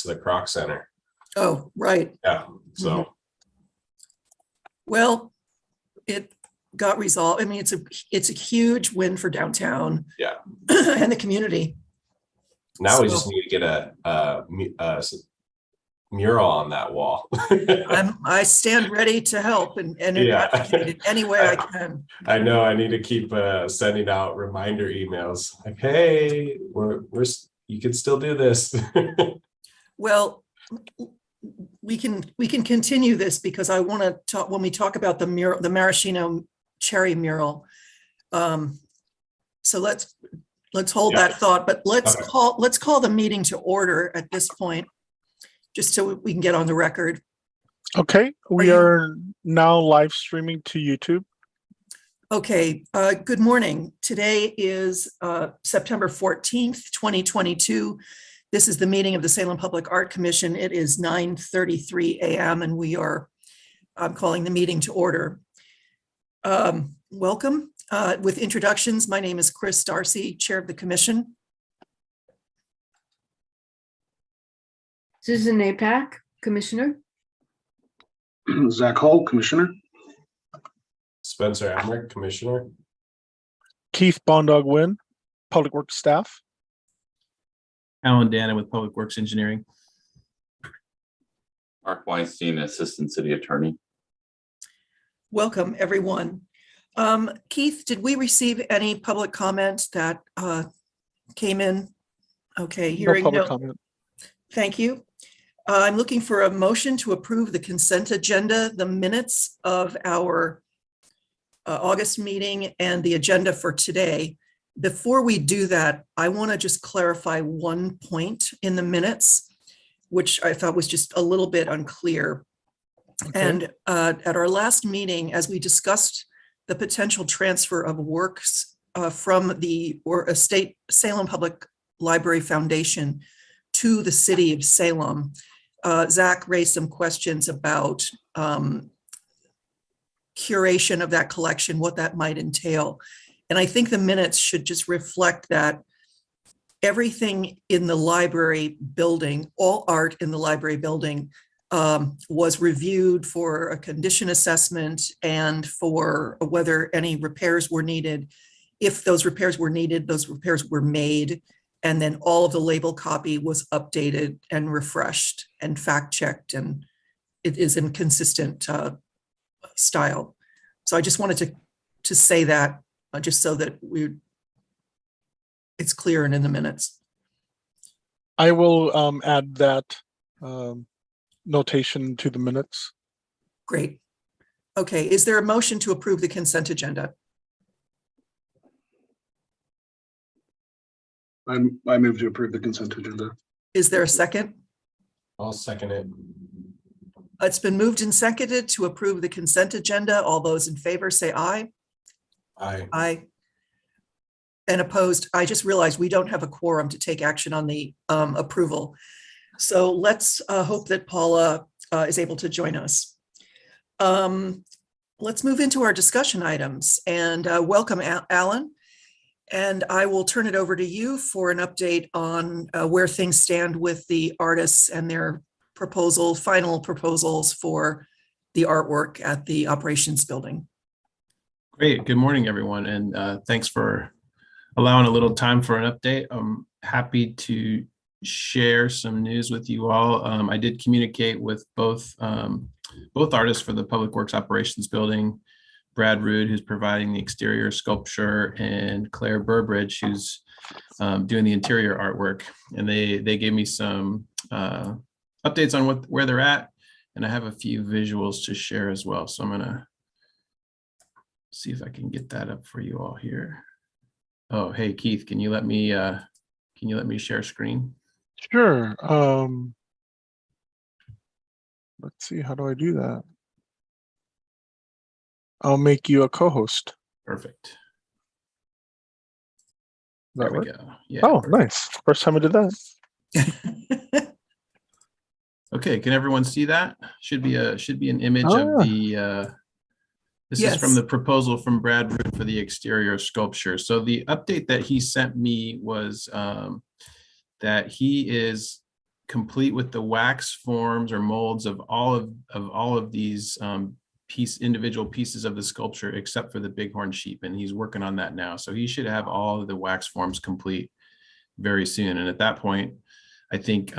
to the Croc Center. Oh, right. Yeah, so. Well, it got resolved. I mean, it's a huge win for downtown. Yeah. And the community. Now we just need to get a mural on that wall. I stand ready to help and advocate in any way I can. I know I need to keep sending out reminder emails like, hey, you can still do this. Well, we can continue this because I want to talk when we talk about the mural, the maraschino cherry mural. So let's hold that thought, but let's call the meeting to order at this point, just so we can get on the record. Okay, we are now live streaming to YouTube. Okay, good morning. Today is September 14th, 2022. This is the meeting of the Salem Public Art Commission. It is 9:33 a.m. and we are calling the meeting to order. Welcome. With introductions, my name is Chris Darcy, Chair of the Commission. Susan Apak, Commissioner. Zach Hall, Commissioner. Spencer Emmerich, Commissioner. Keith Bondog-Wynn, Public Works Staff. Alan Dana with Public Works Engineering. Mark Weinstein, Assistant City Attorney. Welcome, everyone. Keith, did we receive any public comments that came in? Okay, hearing No public comment. Thank you. I'm looking for a motion to approve the consent agenda, the minutes of our August meeting and the agenda for today. Before we do that, I want to just clarify one point in the minutes, which I thought was just a little bit unclear. Okay. And at our last meeting, as we discussed the potential transfer of works from the estate Salem Public Library Foundation to the city of Salem, Zach raised some questions about curation of that collection, what that might entail. And I think the minutes should just reflect that everything in the library building, all art in the library building, was reviewed for a condition assessment and for whether any repairs were needed. If those repairs were needed, those repairs were made. And then all of the label copy was updated and refreshed and fact-checked, and it is in consistent style. So I just wanted to say that just so that it's clear and in the minutes. I will add that notation to the minutes. Great. Okay, is there a motion to approve the consent agenda? I move to approve the consent agenda. Is there a second? I'll second it. It's been moved and seconded to approve the consent agenda. All those in favor say aye. Aye. Aye. And opposed? I just realized we don't have a quorum to take action on the approval. So let's hope that Paula is able to join us. Let's move into our discussion items and welcome Alan. And I will turn it over to you for an update on where things stand with the artists and their final proposals for the artwork at the operations building. Great. Good morning, everyone. And thanks for allowing a little time for an update. I'm happy to share some news with you all. I did communicate with both artists for the Public Works Operations Building, Brad Rood, who's providing the exterior sculpture, and Claire Burbridge, who's doing the interior artwork. And they gave me some updates on where they're at, and I have a few visuals to share as well. So I'm gonna see if I can get that up for you all here. Oh, hey Keith, can you let me share screen? Sure. Let's see, how do I do that? I'll make you a co-host. Perfect. There we go. Yeah. Oh, perfect. Nice. First time I did that. Okay, can everyone see that? Should be an image Oh, of yeah. the this Yes. is from the proposal from Brad Root for the exterior sculpture. So the update that he sent me was that he is complete with the wax forms or molds of all of these individual pieces of the sculpture, except for the bighorn sheep, and he's working on that now. So he should have all of the wax forms complete very soon. And at that point, I think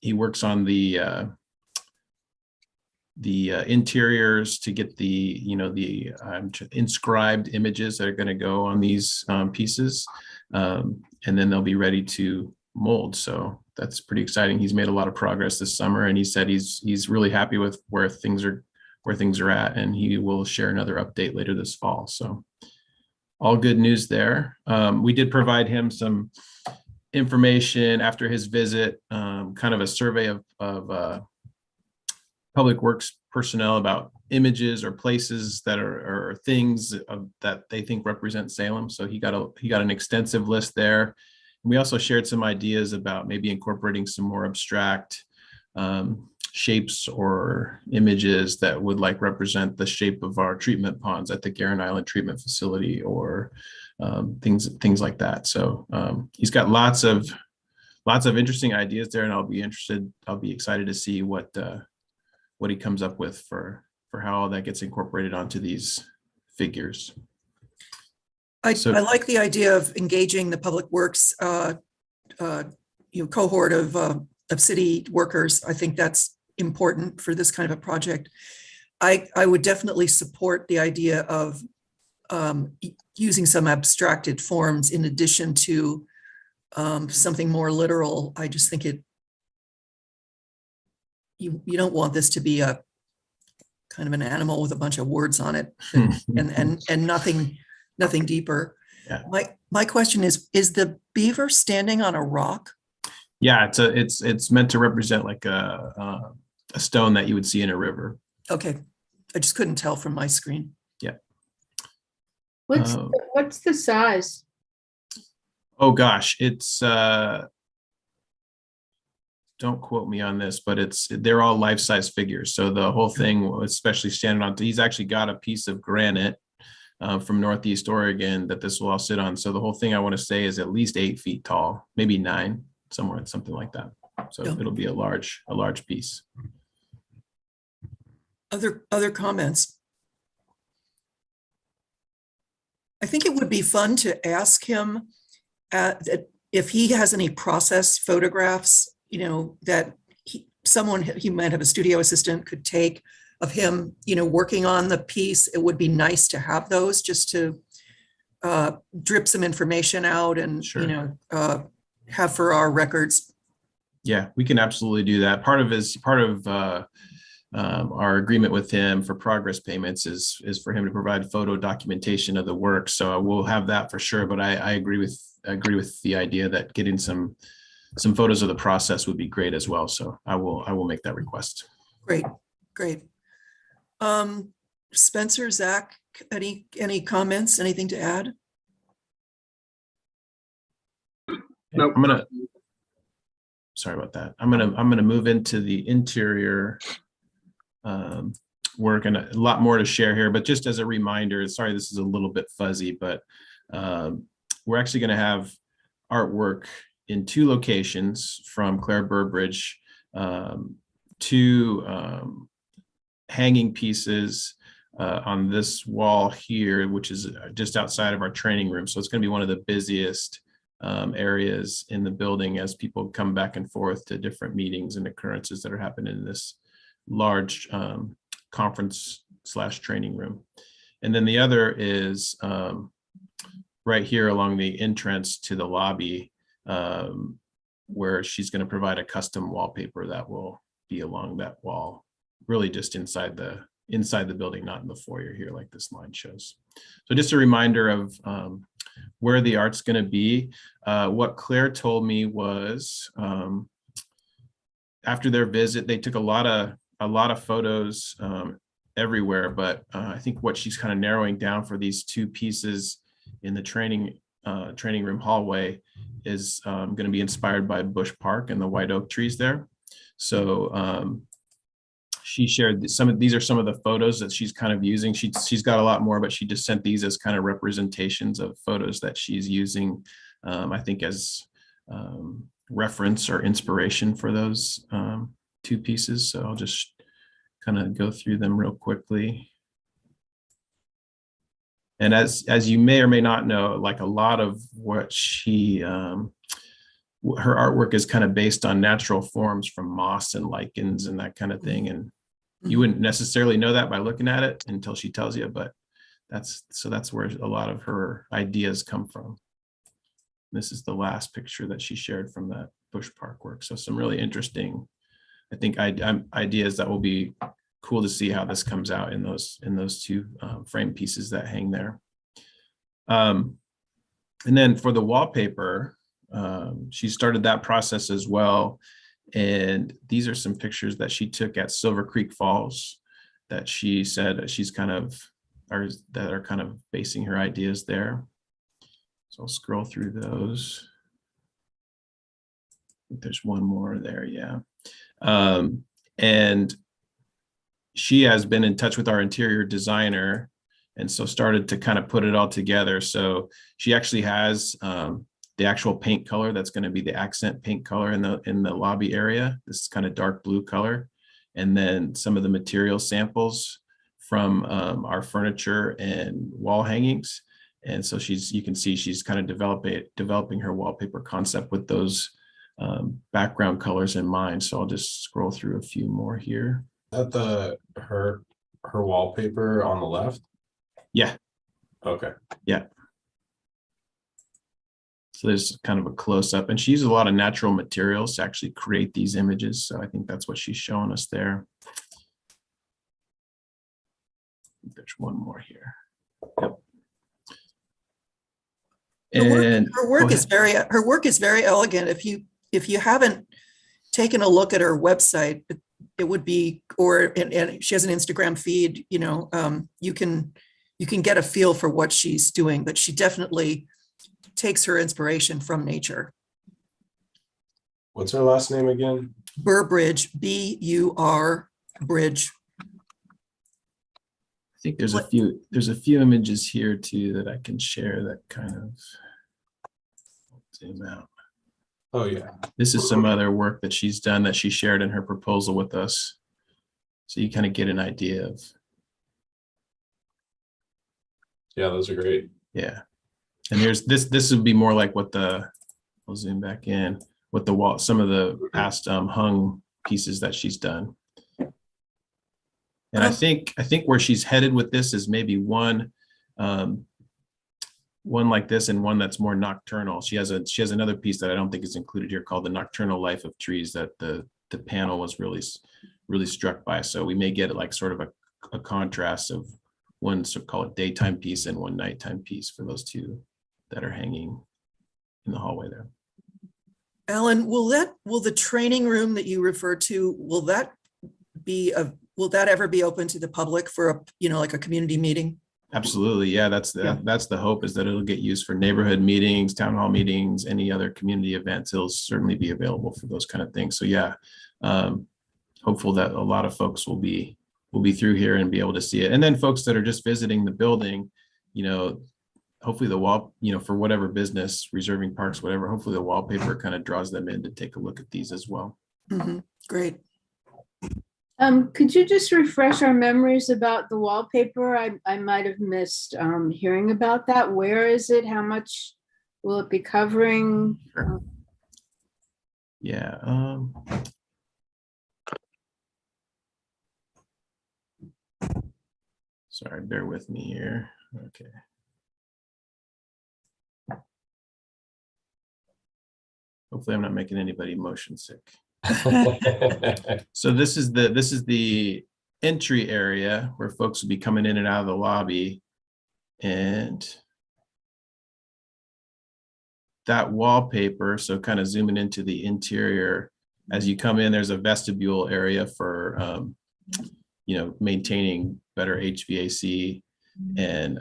he works on the interiors to get the inscribed images that are going to go on these pieces, and then they'll be ready to mold. So that's pretty exciting. He's made a lot of progress this summer, and he said he's really happy with where things are at, and he will share another update later this fall. So all good news there. We did provide him some information after his visit, kind of a survey of public works personnel about images or places that are things that they think represent Salem. So he got an extensive list there. And we also shared some ideas about maybe incorporating some more abstract shapes or images that would represent the shape of our treatment ponds at the Guerin Island Treatment Facility, or things like that. So he's got lots of interesting ideas there, and I'll be excited to see what he comes up with for how all that gets incorporated onto these figures. I like the idea of engaging the public works cohort of city workers. I think that's important for this kind of a project. I would definitely support the idea of using some abstracted forms in addition to something more literal. I just think you don't want this to be a kind of an animal with a bunch of words on it and nothing deeper. Yeah. My question is the beaver standing on a rock? Yeah, it's meant to represent like a stone that you would see in a river. Okay, I just couldn't tell from my screen. Yeah. What's the size? Oh gosh, it's don't quote me on this, but they're all life-size figures. So the whole thing, especially standing on, he's actually got a piece of granite from Northeast Oregon that this will all sit on. So the whole thing, I want to say, is at least 8 feet tall, maybe 9, something like that. So Yeah. It'll be a large piece. Other comments? I think it would be fun to ask him if he has any process photographs, that he might have a studio assistant could take of him, working on the piece. It would be nice to have those, just to drip some information out and, Sure. have for our records. Yeah, we can absolutely do that. Part of our agreement with him for progress payments is for him to provide photo documentation of the work. So we'll have that for sure. But I agree with the idea that getting some photos of the process would be great as well. So I will make that request. Great. Spencer, Zach, any comments, anything to add? Nope. Sorry about that. I'm gonna move into the interior work, and a lot more to share here, but just as a reminder, sorry, this is a little bit fuzzy, but we're actually going to have artwork in 2 locations from Claire Burbridge, 2 hanging pieces on this wall here, which is just outside of our training room. So it's going to be one of the busiest areas in the building as people come back and forth to different meetings and occurrences that are happening in this large conference/training room. And then the other is right here along the entrance to the lobby, where she's going to provide a custom wallpaper that will be along that wall, really just inside the building, not in the foyer here like this line shows. So just a reminder of where the art's going to be. What Claire told me was after their visit, they took a lot of photos everywhere, but I think what she's kind of narrowing down for these 2 pieces in the training room hallway is going to be inspired by Bush Park and the white oak trees there. So she shared these are some of the photos that she's kind of using. She's got a lot more, but she just sent these as kind of representations of photos that she's using, I think, as reference or inspiration for those two pieces. So I'll just kind of go through them real quickly. And as you may or may not know, like a lot of what she, her artwork is kind of based on natural forms from moss and lichens and that kind of thing. And you wouldn't necessarily know that by looking at it until she tells you, but that's where a lot of her ideas come from. This is the last picture that she shared from that Bush Park work. So some really interesting, I think, ideas that will be cool to see how this comes out in those two frame pieces that hang there. And then for the wallpaper, she started that process as well. And these are some pictures that she took at Silver Creek Falls that she said she's kind of, or that are kind of basing her ideas there. So I'll scroll through those. I think there's one more there, yeah. And she has been in touch with our interior designer, and so started to kind of put it all together. So she actually has the actual paint color that's going to be the accent paint color in the lobby area. This kind of dark blue color, and then some of the material samples from our furniture and wall hangings. And so you can see she's kind of developing her wallpaper concept with those background colors in mind. So I'll just scroll through a few more here. That her wallpaper on the left? Yeah. Okay. Yeah. So there's kind of a close up, and she uses a lot of natural materials to actually create these images. So I think that's what she's showing us there. There's one more here. Yep. And her work is very elegant. If you haven't taken a look at her website, it would be, and she has an Instagram feed, you know, you can get a feel for what she's doing, but she definitely takes her inspiration from nature. What's her last name again? Burbridge, B-U-R Bridge. I think there's a few images here too that I can share that kind of zoom out. Oh yeah. This is some other work that she's done that she shared in her proposal with us. So you kind of get an idea of. Yeah, those are great. Yeah. And here's this would be more like what I'll zoom back in, what the wall, some of the past hung pieces that she's done. And I think where she's headed with this is maybe one like this and one that's more nocturnal. She has another piece that I don't think is included here called The Nocturnal Life of Trees that the panel was really struck by. So we may get like sort of a contrast of one, so call it daytime piece and one nighttime piece for those two that are hanging in the hallway there. Alan, will the training room that you referred to, will that ever be open to the public for like a community meeting? Absolutely. Yeah, that's the hope, is that it'll get used for neighborhood meetings, town hall meetings, any other community events. It'll certainly be available for those kind of things. So yeah, hopeful that a lot of folks will be through here and be able to see it. And then folks that are just visiting the building, hopefully the wall, for whatever business, reserving parks, whatever, hopefully the wallpaper kind of draws them in to take a look at these as well. Mm-hmm. Great. Could you just refresh our memories about the wallpaper? I might have missed hearing about that. Where is it? How much will it be covering? Sure. Yeah. Sorry, bear with me here. Okay. Hopefully I'm not making anybody motion sick. So this is the entry area where folks will be coming in and out of the lobby, and that wallpaper, so kind of zooming into the interior, as you come in, there's a vestibule area for maintaining better HVAC, and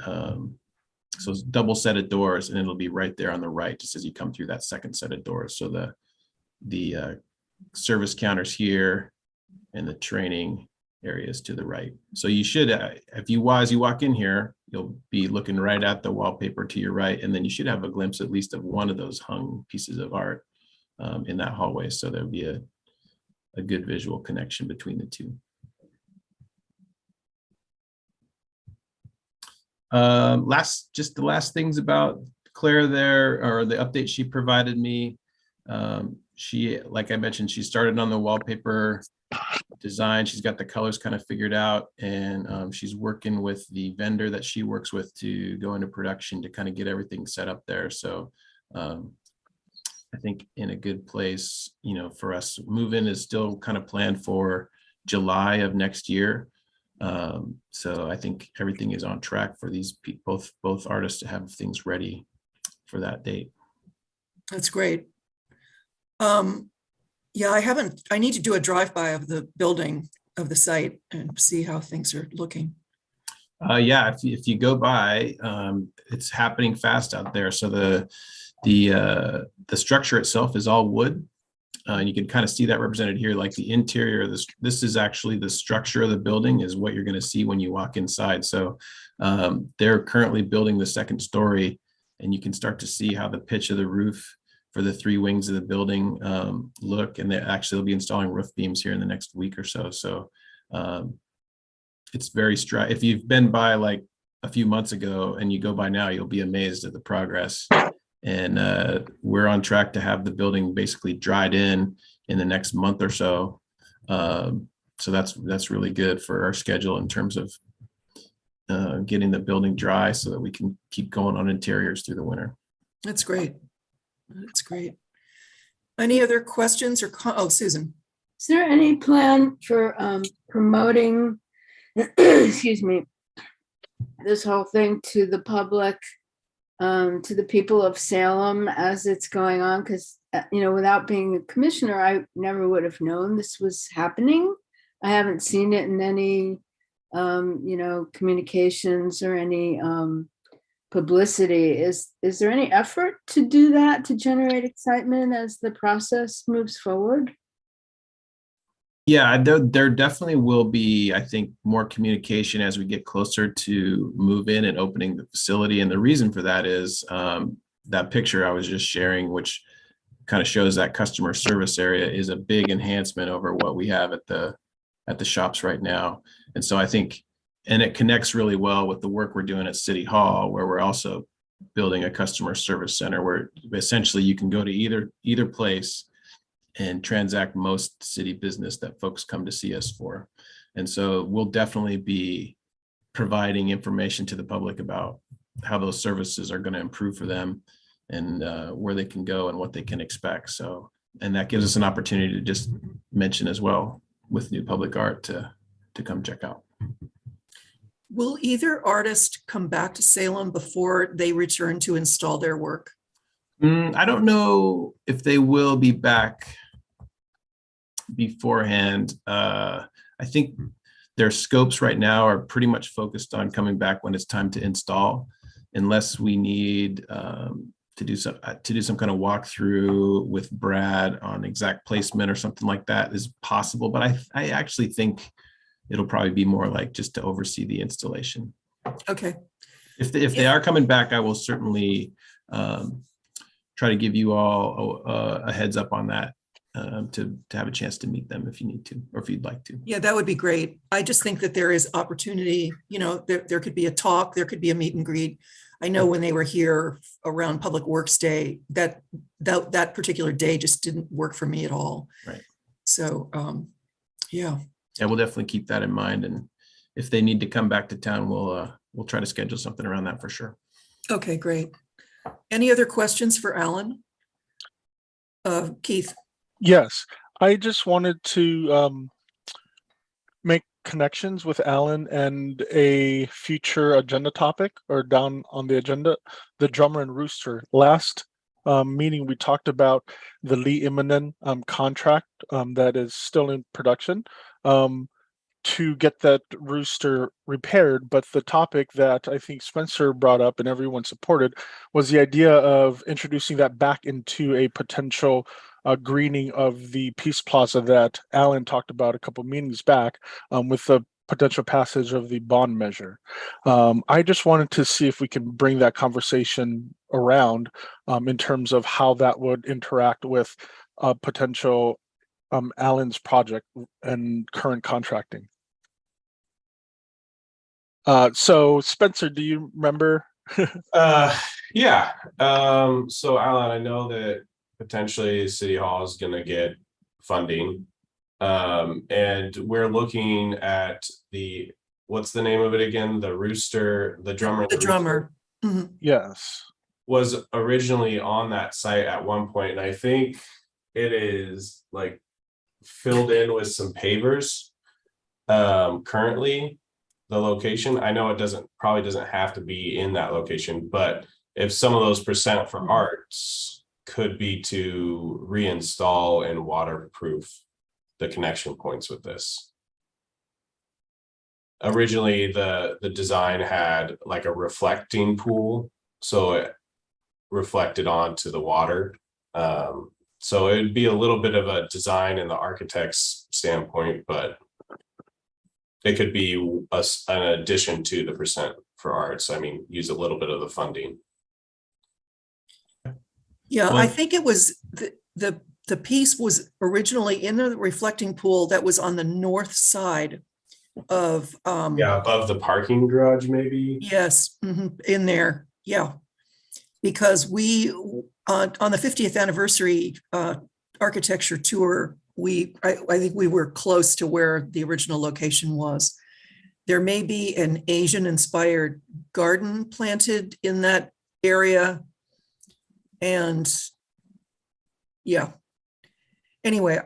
so it's double set of doors, and it'll be right there on the right just as you come through that second set of doors. So the service counters here and the training areas to the right. So you should, as you walk in here, you'll be looking right at the wallpaper to your right, and then you should have a glimpse at least of one of those hung pieces of art in that hallway. So there'll be a good visual connection between the two. Just the last things about Claire there, or the update she provided me. She, like I mentioned, she started on the wallpaper design. She's got the colors kind of figured out, and she's working with the vendor that she works with to go into production to kind of get everything set up there. So I think in a good place, for us. Move-in is still kind of planned for July of next year. So I think everything is on track for these both artists to have things ready for that date. That's great. Yeah, I need to do a drive-by of the building, of the site, and see how things are looking. Yeah, if you go by, it's happening fast out there. So the structure itself is all wood. And you can kind of see that represented here, like the interior of this. This is actually the structure of the building is what you're going to see when you walk inside. So they're currently building the second story, and you can start to see how the pitch of the roof for the three wings of the building look. And they'll be installing roof beams here in the next week or so. So it's very if you've been by like a few months ago and you go by now, you'll be amazed at the progress. And we're on track to have the building basically dried in the next month or so. So that's really good for our schedule in terms of getting the building dry so that we can keep going on interiors through the winter. That's great. That's great. Any other questions or oh, Susan? Is there any plan for promoting, excuse me, this whole thing to the public, to the people of Salem as it's going on? Because, without being a commissioner, I never would have known this was happening. I haven't seen it in any, communications or any publicity. Is there any effort to do that, to generate excitement as the process moves forward? Yeah, there definitely will be, I think, more communication as we get closer to move in and opening the facility. And the reason for that is that picture I was just sharing, which kind of shows that customer service area, is a big enhancement over what we have at the shops right now. And so I think, and it connects really well with the work we're doing at City Hall, where we're also building a customer service center where essentially you can go to either place and transact most city business that folks come to see us for. And so we'll definitely be providing information to the public about how those services are going to improve for them, and where they can go and what they can expect. So, and that gives us an opportunity to just mention as well with new public art to come check out. Will either artist come back to Salem before they return to install their work? I don't know if they will be back beforehand. I think their scopes right now are pretty much focused on coming back when it's time to install, unless we need to do some kind of walkthrough with Brad on exact placement or something like that is possible. But I actually think it'll probably be more like just to oversee the installation. Okay. If they are coming back, I will certainly try to give you all a heads up on that, to have a chance to meet them if you need to, or if you'd like to. Yeah, that would be great. I just think that there is opportunity, there could be a talk, there could be a meet and greet. I know when they were here around Public Works Day, that particular day just didn't work for me at all. Right. So, yeah. Yeah, we'll definitely keep that in mind. And if they need to come back to town, we'll try to schedule something around that for sure. Okay, great. Any other questions for Alan? Keith? Yes, I just wanted to make connections with Alan and a future agenda topic, or down on the agenda, the drummer and rooster. Last meeting, we talked about the Lee Immonen contract that is still in production to get that rooster repaired. But the topic that I think Spencer brought up and everyone supported was the idea of introducing that back into a potential greening of the Peace Plaza that Alan talked about a couple meetings back, with the potential passage of the bond measure. I just wanted to see if we can bring that conversation around in terms of how that would interact with potential Allen's project and current contracting. So Spencer, do you remember? Yeah. So Alan, I know that potentially City Hall is gonna get funding. And we're looking at what's the name of it again? The Rooster, the drummer. The drummer. Mhm. Yes. Was originally on that site at one point, and I think it is like filled in with some pavers. Currently, the location, I know it probably doesn't have to be in that location, but if some of those percent for arts could be to reinstall and waterproof the connection points with this. Originally, the design had like a reflecting pool, so it reflected onto the water. So it'd be a little bit of a design in the architect's standpoint, but it could be an addition to the percent for arts. I mean, use a little bit of the funding. Yeah, Well- I think it was the piece was originally in the reflecting pool that was on the north side of Yeah, above the parking garage, maybe. yes, in there, yeah. Because we on the 50th anniversary architecture tour, I think we were close to where the original location was. There may be an Asian inspired garden planted in that area. And yeah, anyway,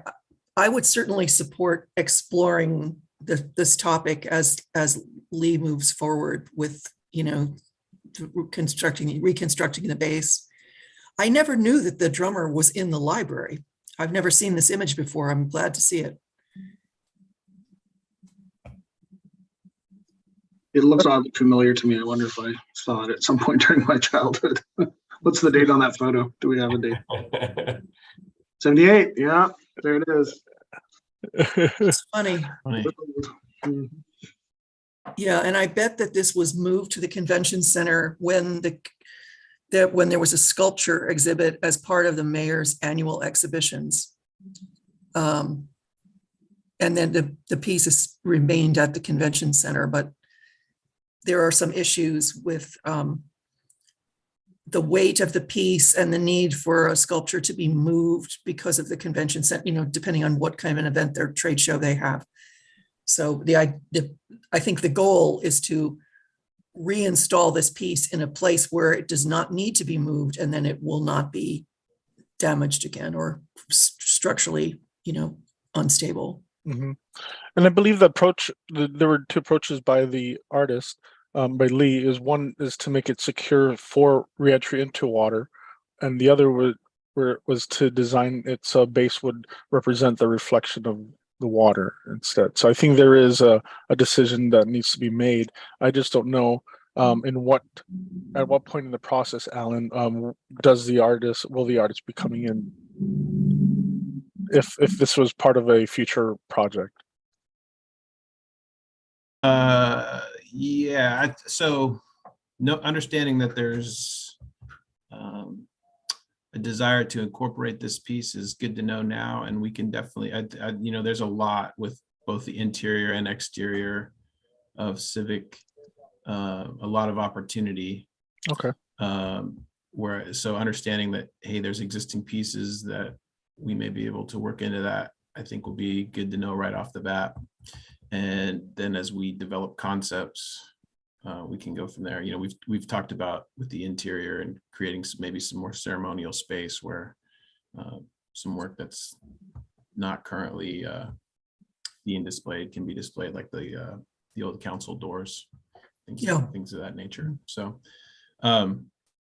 I would certainly support exploring this topic as Lee moves forward with, reconstructing the base. I never knew that the drummer was in the library. I've never seen this image before. I'm glad to see it. It looks oddly familiar to me. I wonder if I saw it at some point during my childhood. What's the date on that photo? Do we have a date? 78. Yeah, there it is. It's funny. Funny. Mhm. Yeah, and I bet that this was moved to the convention center when there was a sculpture exhibit as part of the mayor's annual exhibitions. And then the piece has remained at the convention center, but there are some issues with the weight of the piece and the need for a sculpture to be moved because of the convention center, depending on what kind of an event their trade show they have. So I think the goal is to reinstall this piece in a place where it does not need to be moved, and then it will not be damaged again or structurally, unstable. Mhm. And I believe there were two approaches by the artist, by Lee. One is to make it secure for re-entry into water, and the other was to design it so base would represent the reflection of the water instead. So I think there is a decision that needs to be made. I just don't know at what point in the process, Alan, will the artist be coming in if this was part of a future project? Yeah, so understanding that there's a desire to incorporate this piece is good to know now, and we can definitely, there's a lot with both the interior and exterior of Civic, a lot of opportunity. Okay. So understanding that, hey, there's existing pieces that we may be able to work into that, I think will be good to know right off the bat. And then as we develop concepts, we can go from there. We've talked about with the interior and creating maybe some more ceremonial space where some work that's not currently being displayed can be displayed, like the old council doors, things of that nature. So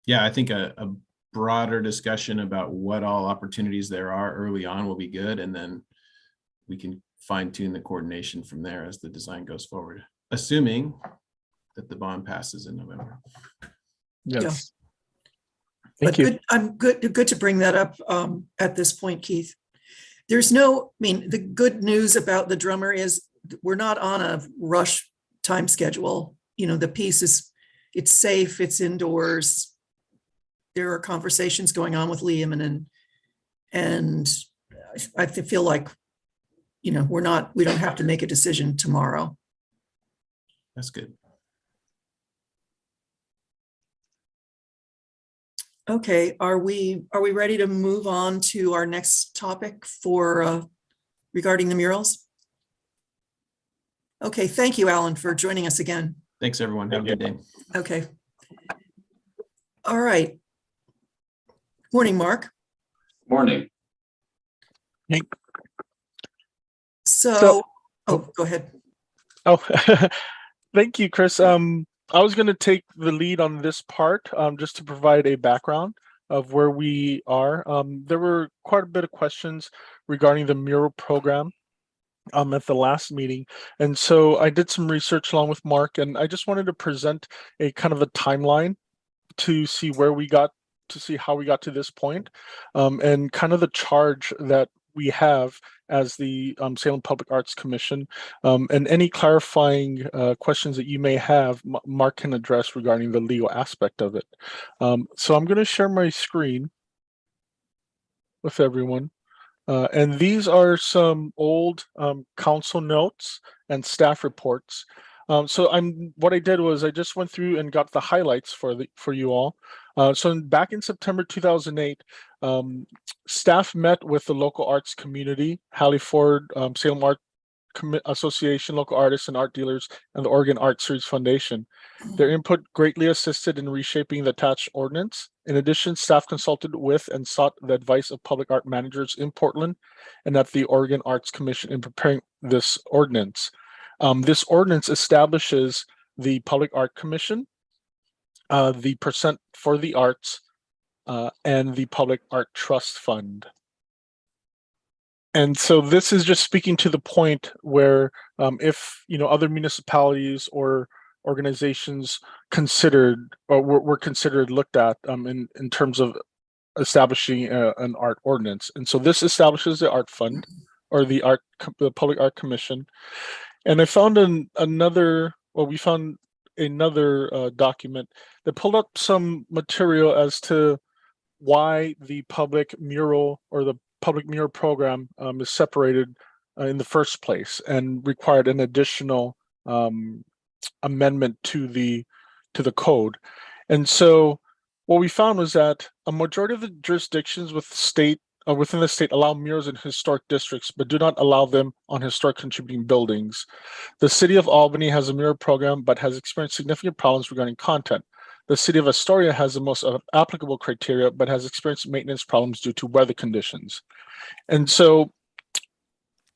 yeah, I think a broader discussion about what all opportunities there are early on will be good, and then we can fine tune the coordination from there as the design goes forward, assuming that the bond passes in November. Yes. But Thank you. good to bring that up at this point, Keith. The good news about the drummer is we're not on a rush time schedule. The piece it's safe, it's indoors. There are conversations going on with Liam and I feel like, we don't have to make a decision tomorrow. That's good. Okay, are we ready to move on to our next topic for regarding the murals? Okay, thank you, Alan, for joining us again. Thanks, everyone. Have a good day. Okay. All right. Morning, Mark. Morning. So, go ahead. Oh, thank you, Chris. I was going to take the lead on this part, just to provide a background of where we are. There were quite a bit of questions regarding the mural program at the last meeting. And so I did some research along with Mark, and I just wanted to present a kind of a timeline to see how we got to this point, and kind of the charge that we have as the Salem Public Arts Commission, and any clarifying questions that you may have, Mark can address regarding the legal aspect of it. So I'm going to share my screen with everyone. And these are some old council notes and staff reports. So what I did was I just went through and got the highlights for you all. So back in September 2008, staff met with the local arts community, Halliford, Salem Art Association, local artists and art dealers, and the Oregon Art Series Foundation. Their input greatly assisted in reshaping the attached ordinance. In addition, staff consulted with and sought the advice of public art managers in Portland and at the Oregon Arts Commission in preparing this ordinance. This ordinance establishes the Public Art Commission, the Percent for the Arts, and the Public Art Trust Fund. And so this is just speaking to the point where if other municipalities or organizations were considered looked at in terms of establishing an art ordinance. And so this establishes the art fund or the Public Art Commission. And I found we found another document that pulled up some material as to why the public mural or the public mural program is separated in the first place and required an additional amendment to the code. And so what we found was that a majority of the jurisdictions within the state allow murals in historic districts, but do not allow them on historic contributing buildings. The city of Albany has a mural program, but has experienced significant problems regarding content. The city of Astoria has the most applicable criteria, but has experienced maintenance problems due to weather conditions. And so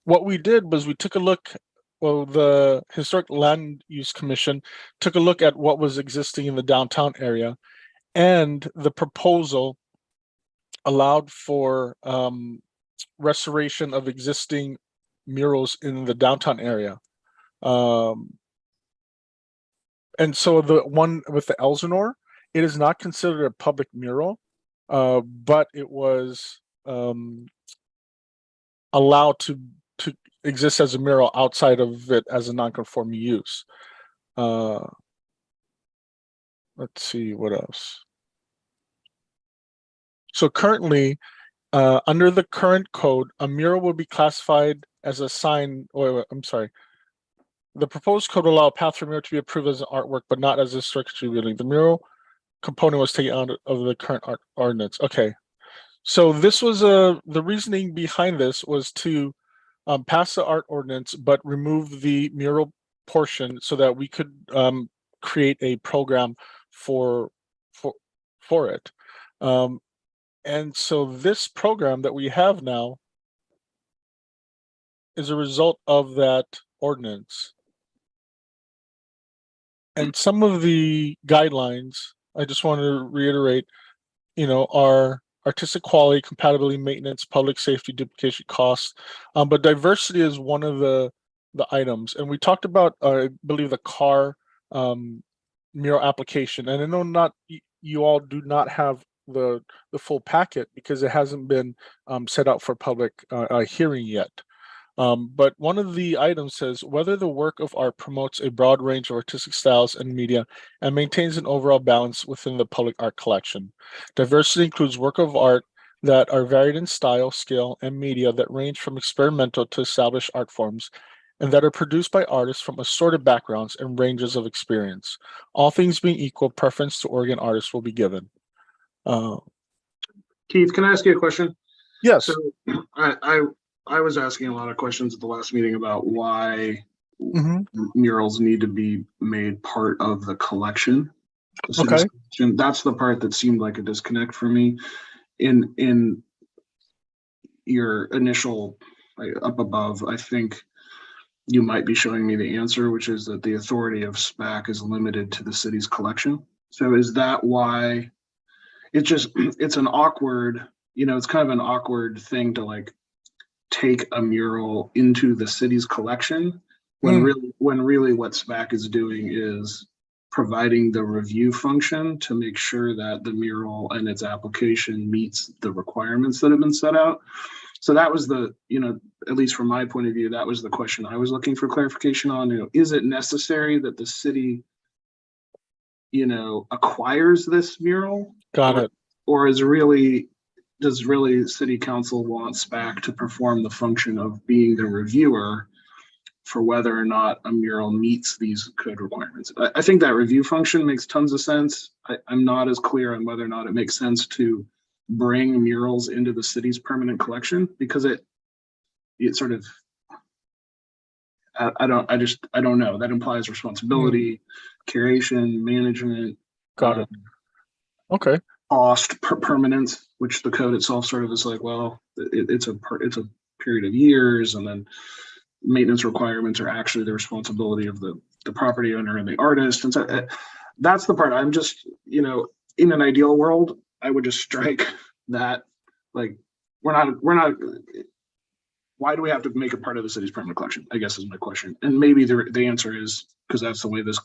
what we did was we took a look, the Historic Land Use Commission took a look at what was existing in the downtown area, and the proposal allowed for restoration of existing murals in the downtown area. And so the one with the Elsinore, it is not considered a public mural, but it was allowed to exist as a mural outside of it as a non-conforming use. Let's see what else. So currently, under the current code, a mural will be classified as a sign, I'm sorry. The proposed code will allow a path for mural to be approved as an artwork, but not as a structure building. The mural component was taken out of the current art ordinance. Okay. So this was the reasoning behind this was to pass the art ordinance, but remove the mural portion so that we could create a program for it. And so this program that we have now is a result of that ordinance. And some of the guidelines, I just want to reiterate, are artistic quality, compatibility, maintenance, public safety, duplication costs. But diversity is one of the items. And we talked about, I believe, the car mural application. And I know you all do not have the full packet because it hasn't been set out for public hearing yet. But one of the items says whether the work of art promotes a broad range of artistic styles and media and maintains an overall balance within the public art collection. Diversity includes work of art that are varied in style, scale, and media that range from experimental to established art forms, and that are produced by artists from assorted backgrounds and ranges of experience. All things being equal, preference to Oregon artists will be given. Keith, can I ask you a question? Yes. So I was asking a lot of questions at the last meeting about why murals need to be made part of the collection. Okay. That's the part that seemed like a disconnect for me. In your initial up above, I think you might be showing me the answer, which is that the authority of SPAC is limited to the city's collection. So is that why it's an awkward, it's kind of an awkward thing to like take a mural into the city's collection when really what SPAC is doing is providing the review function to make sure that the mural and its application meets the requirements that have been set out. So that was the, at least from my point of view, that was the question I was looking for clarification on. Is it necessary that the city, acquires this mural? Got it. Or does city council want SPAC to perform the function of being the reviewer for whether or not a mural meets these code requirements? I think that review function makes tons of sense. I'm not as clear on whether or not it makes sense to bring murals into the city's permanent collection, because it sort of, I don't know. That implies responsibility, curation, management. Got it. Okay. Cost permanence, which the code itself sort of is like, well, it's a period of years, and then maintenance requirements are actually the responsibility of the property owner and the artist. And so that's the part I'm just, in an ideal world, I would just strike that, like, we're not, why do we have to make it part of the city's permanent collection, I guess is my question. And maybe the answer is because that's the way this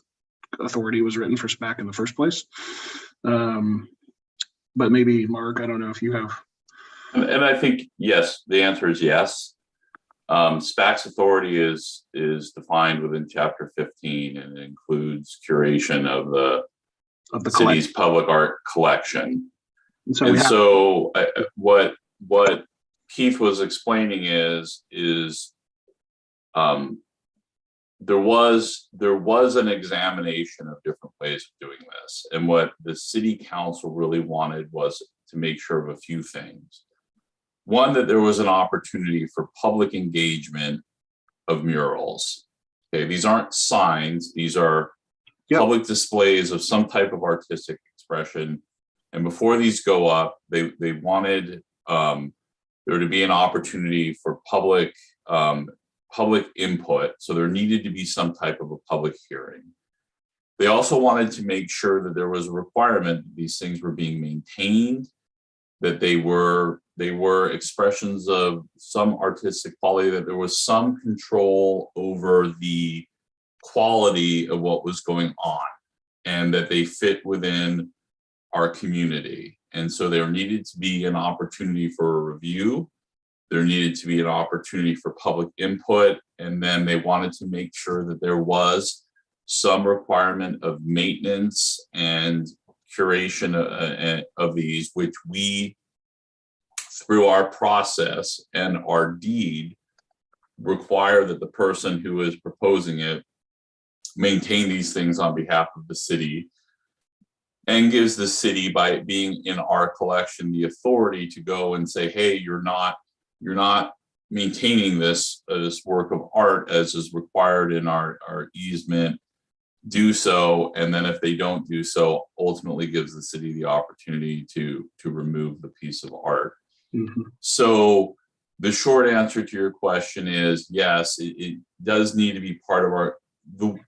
authority was written for SPAC in the first place. But maybe, Mark, I don't know if you have. And I think, yes, the answer is yes. SPAC's authority is defined within Chapter 15, and it includes curation of the city's public art collection. And so what Keith was explaining is there was an examination of different ways of doing this, and what the city council really wanted was to make sure of a few things. One, that there was an opportunity for public engagement of murals. Okay, these aren't signs; these are public displays of some type of artistic expression. And before these go up, they wanted there to be an opportunity for public input. So there needed to be some type of a public hearing. They also wanted to make sure that there was a requirement that these things were being maintained, that they were expressions of some artistic quality, that there was some control over the quality of what was going on, and that they fit within our community. And so there needed to be an opportunity for a review. There needed to be an opportunity for public input. And then they wanted to make sure that there was some requirement of maintenance and curation of these, which we, through our process and our deed, require that the person who is proposing it maintain these things on behalf of the city, and gives the city, by being in our collection, the authority to go and say, hey, you're not maintaining this work of art as is required in our easement, do so. And then if they don't do so, ultimately gives the city the opportunity to remove the piece of art. Mm-hmm. So the short answer to your question is yes, it does need to be part of our, the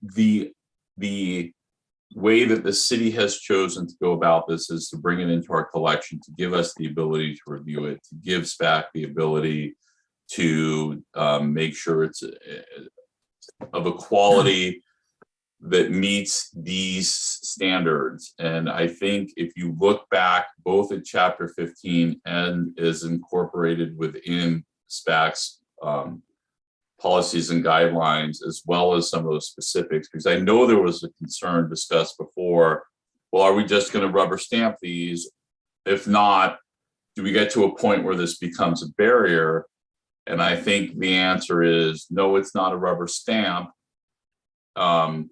way that the city has chosen to go about this is to bring it into our collection, to give us the ability to review it, to give SPAC the ability to make sure it's of a quality that meets these standards. And I think if you look back both at Chapter 15 and is incorporated within SPAC's policies and guidelines, as well as some of those specifics, because I know there was a concern discussed before, well, are we just going to rubber stamp these? If not, do we get to a point where this becomes a barrier? And I think the answer is no, it's not a rubber stamp. But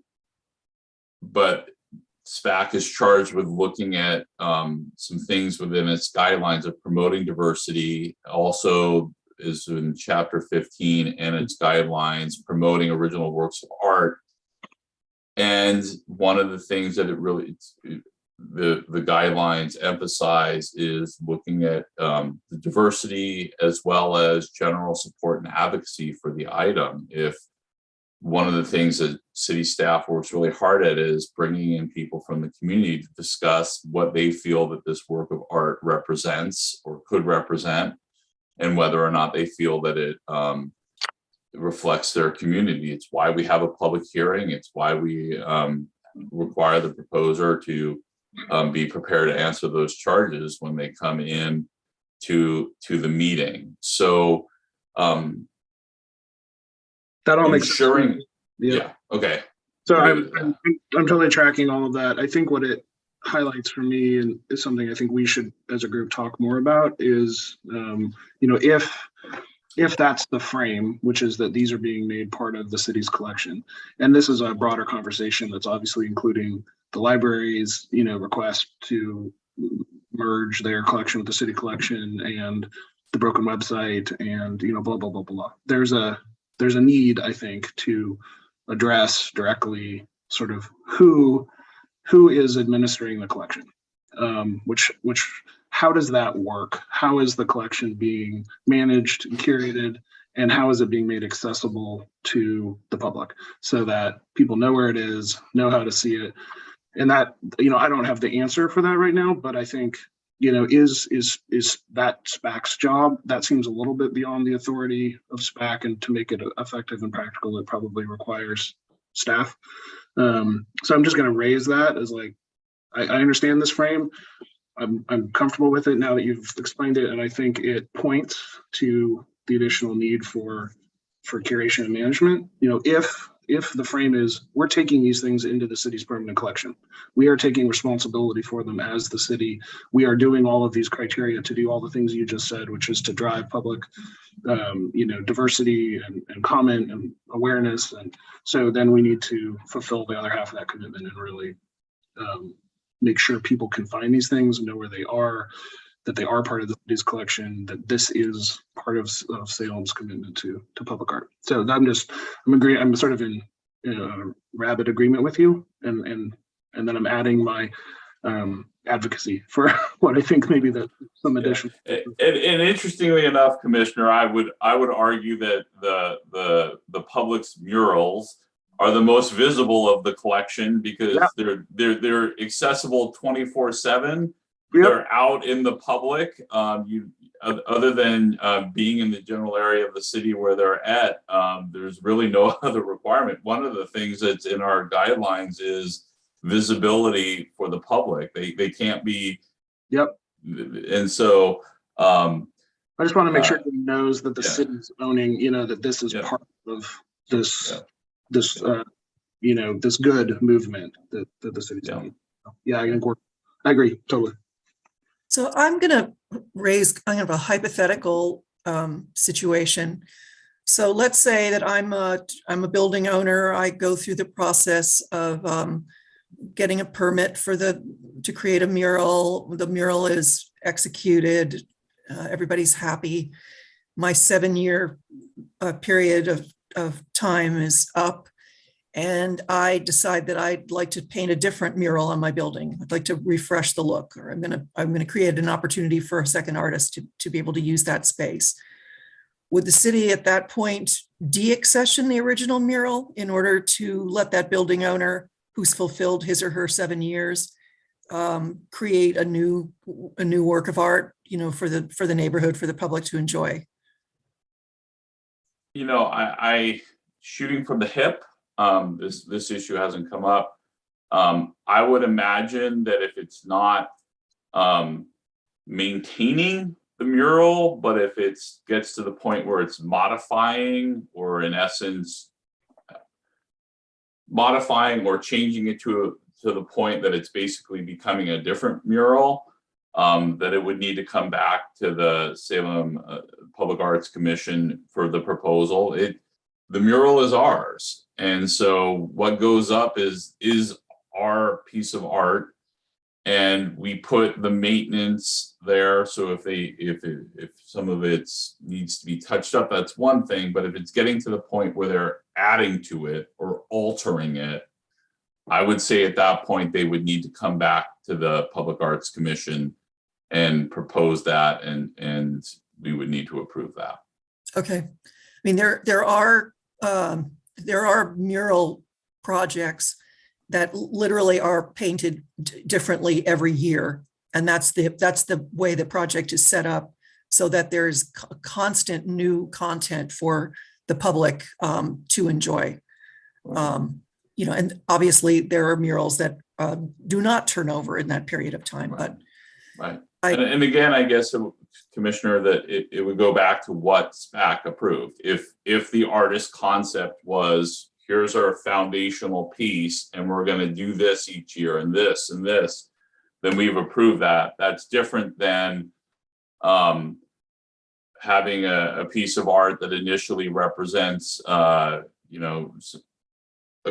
SPAC is charged with looking at some things within its guidelines of promoting diversity. Also is in chapter 15 and its guidelines promoting original works of art. And one of the things that it really, the guidelines emphasize is looking at the diversity as well as general support and advocacy for the item. If one of the things that city staff works really hard at is bringing in people from the community to discuss what they feel that this work of art represents or could represent, and whether or not they feel that it reflects their community. It's why we have a public hearing. It's why we require the proposer to be prepared to answer those charges when they come in to the meeting. So That all makes ensuring, sense. yeah, okay. So I'm totally tracking all of that. I think what it highlights for me, and is something I think we should, as a group, talk more about is, if that's the frame, which is that these are being made part of the city's collection, and this is a broader conversation that's obviously including the library's, request to merge their collection with the city collection and the broken website and, blah, blah, blah, blah. There's a need, I think, to address directly sort of who is administering the collection, which how does that work? How is the collection being managed and curated, and how is it being made accessible to the public so that people know where it is, know how to see it? And that, I don't have the answer for that right now, but I think, is that SPAC's job? That seems a little bit beyond the authority of SPAC, and to make it effective and practical, it probably requires staff. So I'm just going to raise that as like, I understand this frame. I'm comfortable with it now that you've explained it, and I think it points to the additional need for curation and management. If the frame is we're taking these things into the city's permanent collection, we are taking responsibility for them as the city. We are doing all of these criteria to do all the things you just said, which is to drive public, diversity and comment and awareness. And so then we need to fulfill the other half of that commitment and really make sure people can find these things, know where they are, that they are part of the city's collection, that this is part of Salem's commitment to public art. So I'm agreeing. I'm sort of in rabid agreement with you, and then I'm adding my advocacy for what I think maybe that some additional. And interestingly enough, Commissioner, I would argue that the public's murals are the most visible of the collection because they're accessible 24/7. Yep. They're out in the public. Other than being in the general area of the city where they're at, there's really no other requirement. One of the things that's in our guidelines is visibility for the public. They can't be. Yep. And so I just want to make sure everyone knows that the city's owning, that this is part of this. This this good movement that the city's on. Yeah, I agree totally. So I'm going to raise kind of a hypothetical situation. So let's say that I'm a building owner. I go through the process of getting a permit to create a mural. The mural is executed. Everybody's happy. My 7-year period of time is up, and I decide that I'd like to paint a different mural on my building. I'd like to refresh the look, or I'm going to create an opportunity for a second artist to be able to use that space. Would the city at that point deaccession the original mural in order to let that building owner who's fulfilled his or her 7 years create a new work of art, for the neighborhood, for the public to enjoy? I shooting from the hip, this issue hasn't come up. I would imagine that if it's not maintaining the mural, but if it gets to the point where it's modifying, or in essence modifying or changing it to the point that it's basically becoming a different mural, that it would need to come back to the Salem Public Arts Commission for the proposal. The mural is ours. And so what goes up is our piece of art. And we put the maintenance there. So if some of it needs to be touched up, that's one thing. But if it's getting to the point where they're adding to it or altering it, I would say at that point, they would need to come back to the Public Arts Commission and propose that, and we would need to approve that. Okay. I mean, there are mural projects that literally are painted differently every year. And that's the way the project is set up, so that there's constant new content for the public to enjoy. And obviously there are murals that do not turn over in that period of time, but right. And again, I guess, Commissioner, that it would go back to what SPAC approved. If the artist concept was, here's our foundational piece, and we're going to do this each year, and this, then we've approved that. That's different than having a piece of art that initially represents, a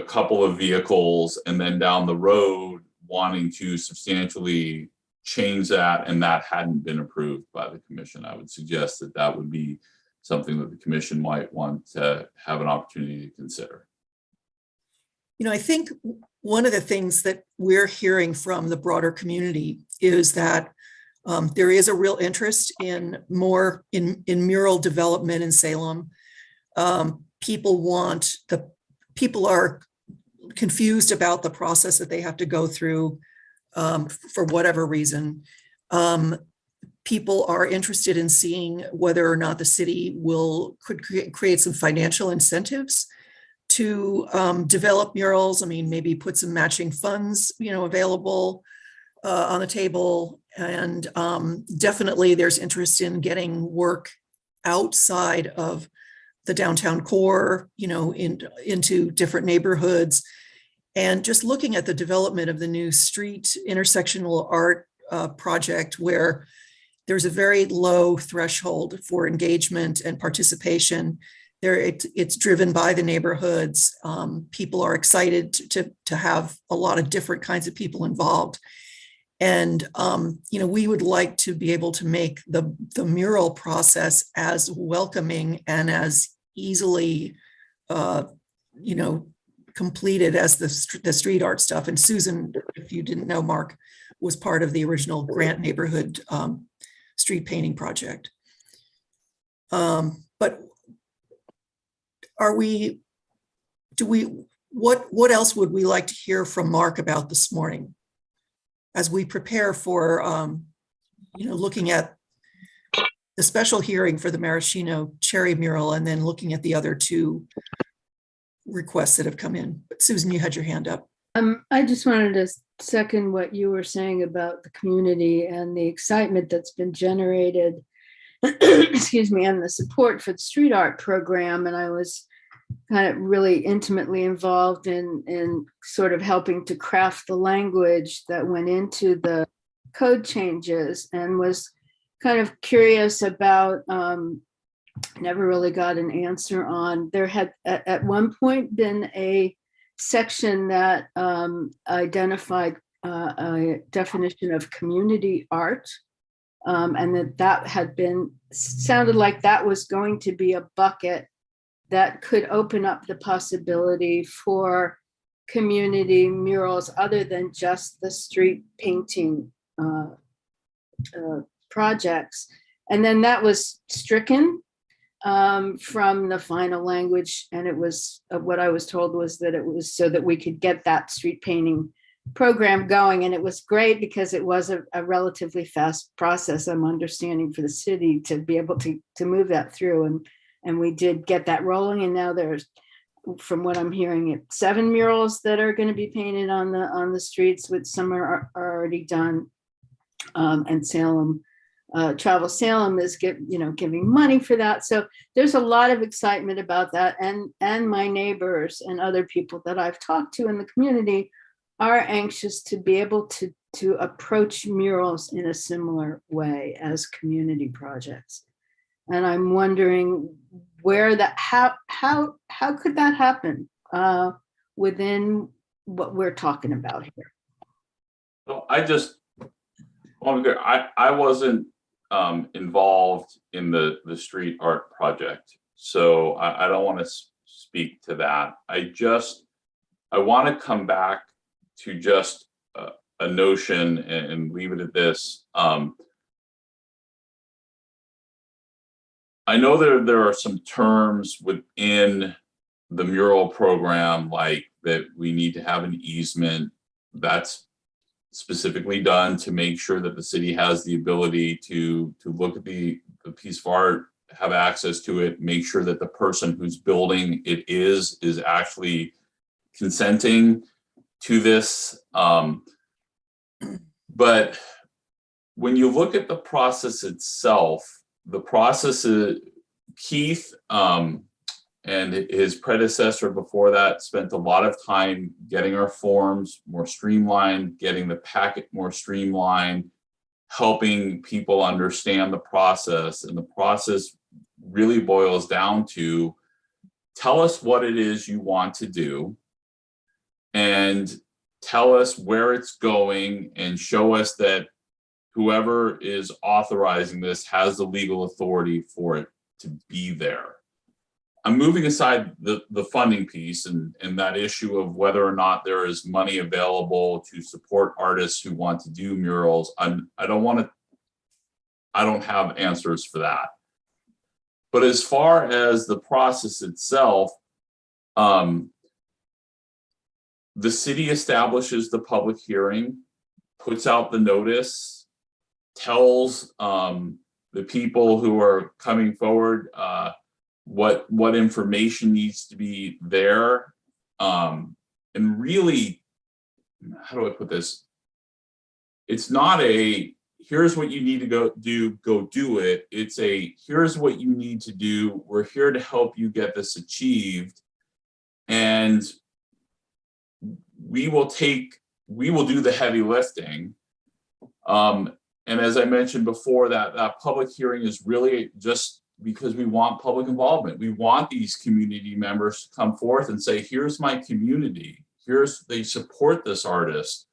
couple of vehicles, and then down the road wanting to substantially change that, and that hadn't been approved by the commission. I would suggest that would be something that the commission might want to have an opportunity to consider. I think one of the things that we're hearing from the broader community is that there is a real interest in more in mural development in Salem. People are confused about the process that they have to go through for whatever reason. People are interested in seeing whether or not the city could create some financial incentives to develop murals. I mean, maybe put some matching funds, available on the table. And definitely there's interest in getting work outside of the downtown core, into different neighborhoods. And just looking at the development of the new street intersectional art project, where there's a very low threshold for engagement and participation. It's driven by the neighborhoods. People are excited to have a lot of different kinds of people involved. And, we would like to be able to make the mural process as welcoming and as easily, completed as the street art stuff. And Susan, if you didn't know, Mark was part of the original Grant neighborhood street painting project. But what else would we like to hear from Mark about this morning as we prepare for, looking at the special hearing for the Maraschino cherry mural, and then looking at the other two requests that have come in? But Susan, you had your hand up. I just wanted to second what you were saying about the community and the excitement that's been generated, excuse me, and the support for the street art program. And I was kind of really intimately involved in sort of helping to craft the language that went into the code changes, and was kind of curious about, never really got an answer on. There had at one point been a section that identified a definition of community art, and that had been, sounded like that was going to be a bucket that could open up the possibility for community murals other than just the street painting projects. And then that was stricken from the final language. And it was, what I was told was that it was so that we could get that street painting program going. And it was great because it was a relatively fast process, I'm understanding, for the city to be able to move that through. And we did get that rolling. And now there's, from what I'm hearing, 7 murals that are going to be painted on the streets, which some are already done. And Salem, Travel Salem is giving money for that. So there's a lot of excitement about that. And my neighbors and other people that I've talked to in the community are anxious to be able to to approach murals in a similar way as community projects. And I'm wondering where that, how could that happen within what we're talking about here? So I wasn't involved in the street art project, so I don't want to speak to that. I want to come back to just a notion and leave it at this. I know there are some terms within the mural program, like that we need to have an easement. That's specifically done to make sure that the city has the ability to look at the piece of art, have access to it, make sure that the person who's building it is actually consenting to this. But when you look at the process itself, the process is Keith and his predecessor before that spent a lot of time getting our forms more streamlined, getting the packet more streamlined, helping people understand the process. And the process really boils down to tell us what it is you want to do and tell us where it's going and show us that whoever is authorizing this has the legal authority for it to be there. I'm moving aside the funding piece and that issue of whether or not there is money available to support artists who want to do murals. I don't have answers for that. But as far as the process itself, the city establishes the public hearing, puts out the notice, tells the people who are coming forward what information needs to be there. And really, how do I put this? It's not a, here's what you need to go do it. It's a, here's what you need to do. We're here to help you get this achieved. And we will do the heavy lifting. And as I mentioned before, that public hearing is really just because we want public involvement. We want these community members to come forth and say, here's my community. They support this artist.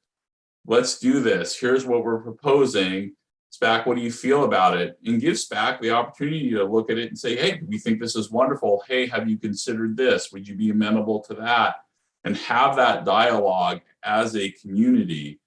Let's do this. Here's what we're proposing. SPAC, what do you feel about it? And give SPAC the opportunity to look at it and say, hey, we think this is wonderful. Hey, have you considered this? Would you be amenable to that? And have that dialogue as a community.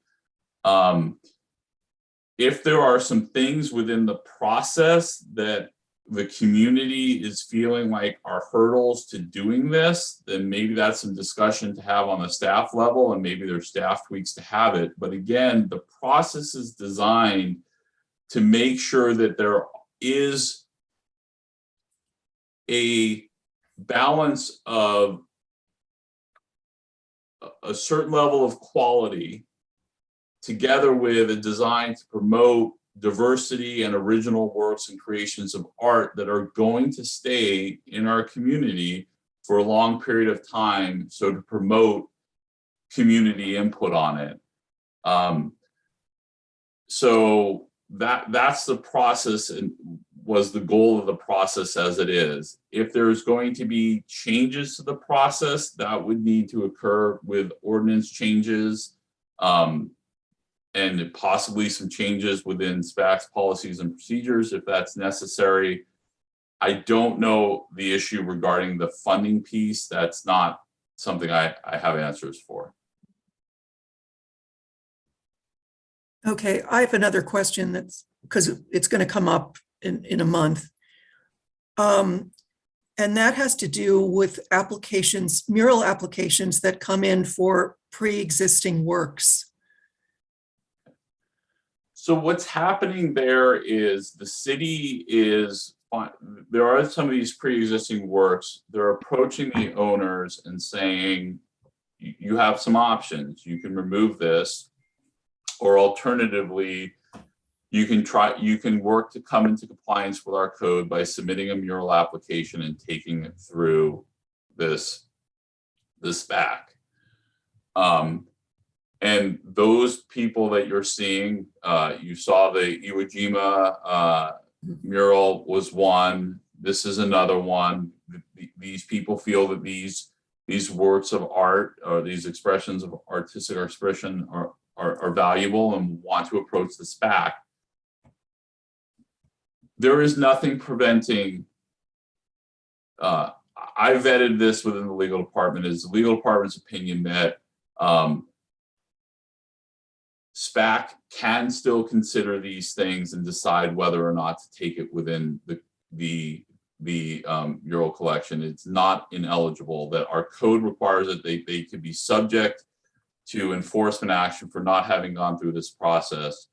If there are some things within the process that the community is feeling like are hurdles to doing this, then maybe that's some discussion to have on the staff level, and maybe there's staff tweaks to have it. But again, the process is designed to make sure that there is a balance of a certain level of quality together with a design to promote diversity and original works and creations of art that are going to stay in our community for a long period of time. So to promote community input on it. So that's the process and was the goal of the process as it is. If there's going to be changes to the process, that would need to occur with ordinance changes. And possibly some changes within SPAC's policies and procedures if that's necessary. I don't know the issue regarding the funding piece. That's not something I have answers for. Okay, I have another question that's because it's going to come up in a month. And that has to do with applications, mural applications that come in for pre-existing works. So what's happening there is the city is, there are some of these pre-existing works, they're approaching the owners and saying, you have some options. You can remove this, or alternatively, you can work to come into compliance with our code by submitting a mural application and taking it through this back. And those people that you're seeing, you saw the Iwo Jima mural was one. This is another one. These people feel that these works of art or these expressions of artistic expression are valuable and want to approach the SPAC. There is nothing preventing, I vetted this within the legal department, is the legal department's opinion that SPAC can still consider these things and decide whether or not to take it within the mural collection. It's not ineligible, that our code requires that they could be subject to enforcement action for not having gone through this process.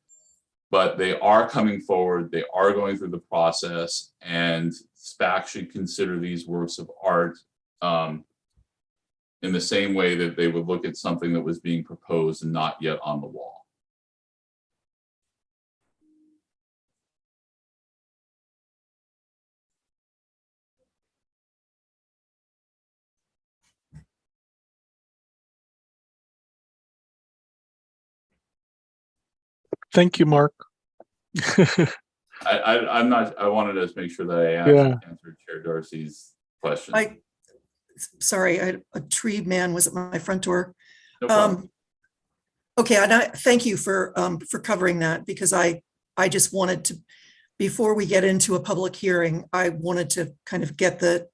But they are coming forward, they are going through the process, and SPAC should consider these works of art in the same way that they would look at something that was being proposed and not yet on the wall. Thank you, Mark. I'm not, I wanted to make sure that I answered Chair Darcy's question. Sorry, a tree man was at my front door. No problem. Okay, and I thank you for covering that, because I just wanted to, before we get into a public hearing, I wanted to kind of get the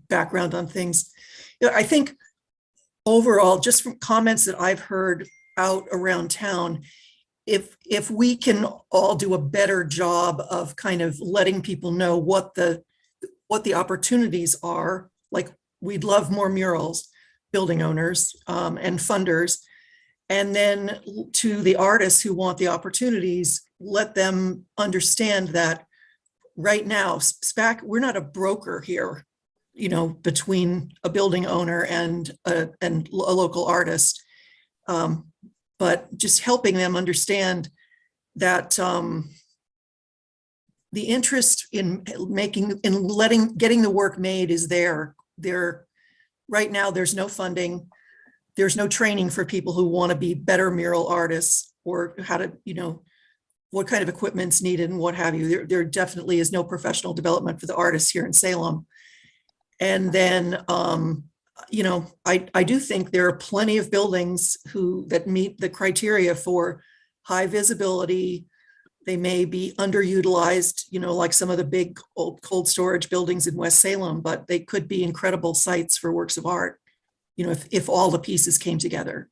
background on things. You know, I think overall, just from comments that I've heard out around town, if we can all do a better job of kind of letting people know what the opportunities are, like we'd love more murals, building owners and funders, and then to the artists who want the opportunities, let them understand that right now, SPAC, we're not a broker here, you know, between a building owner and a local artist. But just helping them understand that the interest in getting the work made is there. Right now, there's no funding. There's no training for people who want to be better mural artists, or how to, you know, what kind of equipment's needed and what have you. There definitely is no professional development for the artists here in Salem. And then, you know, I do think there are plenty of buildings that meet the criteria for high visibility. They may be underutilized, you know, like some of the big old cold storage buildings in West Salem, but they could be incredible sites for works of art, you know, if all the pieces came together.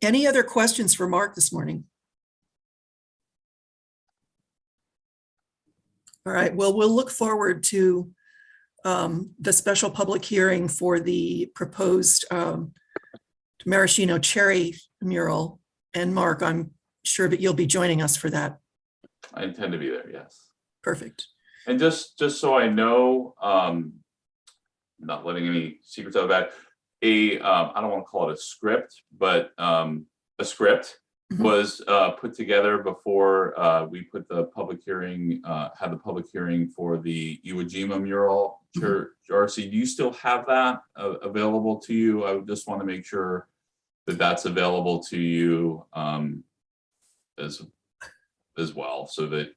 Any other questions for Mark this morning? All right, well, we'll look forward to the special public hearing for the proposed Maraschino cherry mural. And Mark, I'm sure that you'll be joining us for that. I intend to be there, yes. Perfect. And just so I know, not letting any secrets out of that, I don't want to call it a script, but a script was put together before we put the public hearing, had the public hearing for the Iwo Jima mural. Darcy, do you still have that available to you? I just want to make sure that that's available to you as well, so that.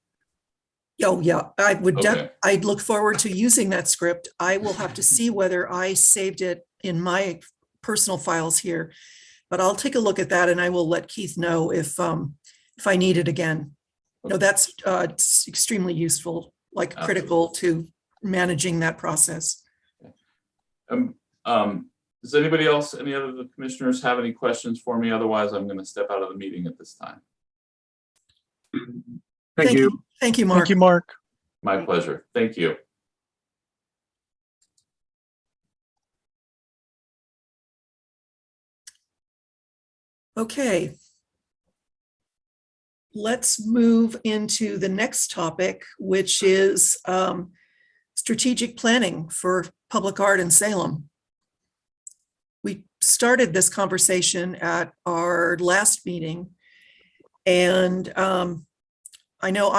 Oh yeah, I would. Okay. I'd look forward to using that script. I will have to see whether I saved it in my personal files here, but I'll take a look at that and I will let Keith know if I need it again. No, that's it's extremely useful, like critical to managing that process. Does anybody else, any other of the commissioners have any questions for me? Otherwise, I'm going to step out of the meeting at this time. Thank you. Thank you, Mark. Thank you, Mark. My pleasure. Thank you. Okay. Let's move into the next topic, which is strategic planning for public art in Salem. We started this conversation at our last meeting, and I know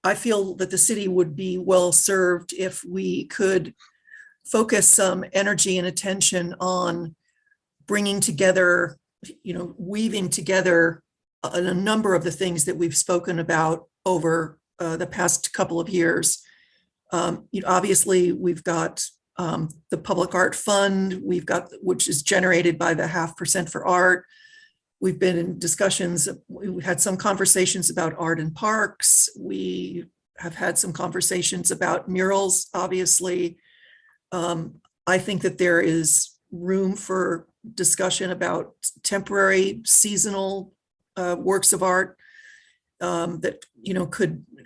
I feel that the city would be well served if we could focus some energy and attention on bringing together, weaving together a number of the things that we've spoken about over the past couple of years. Obviously, we've got the Public Art Fund, which is generated by the 0.5% for art. We've been in discussions, we had some conversations about art and parks. We have had some conversations about murals, obviously. I think that there is room for discussion about temporary seasonal works of art that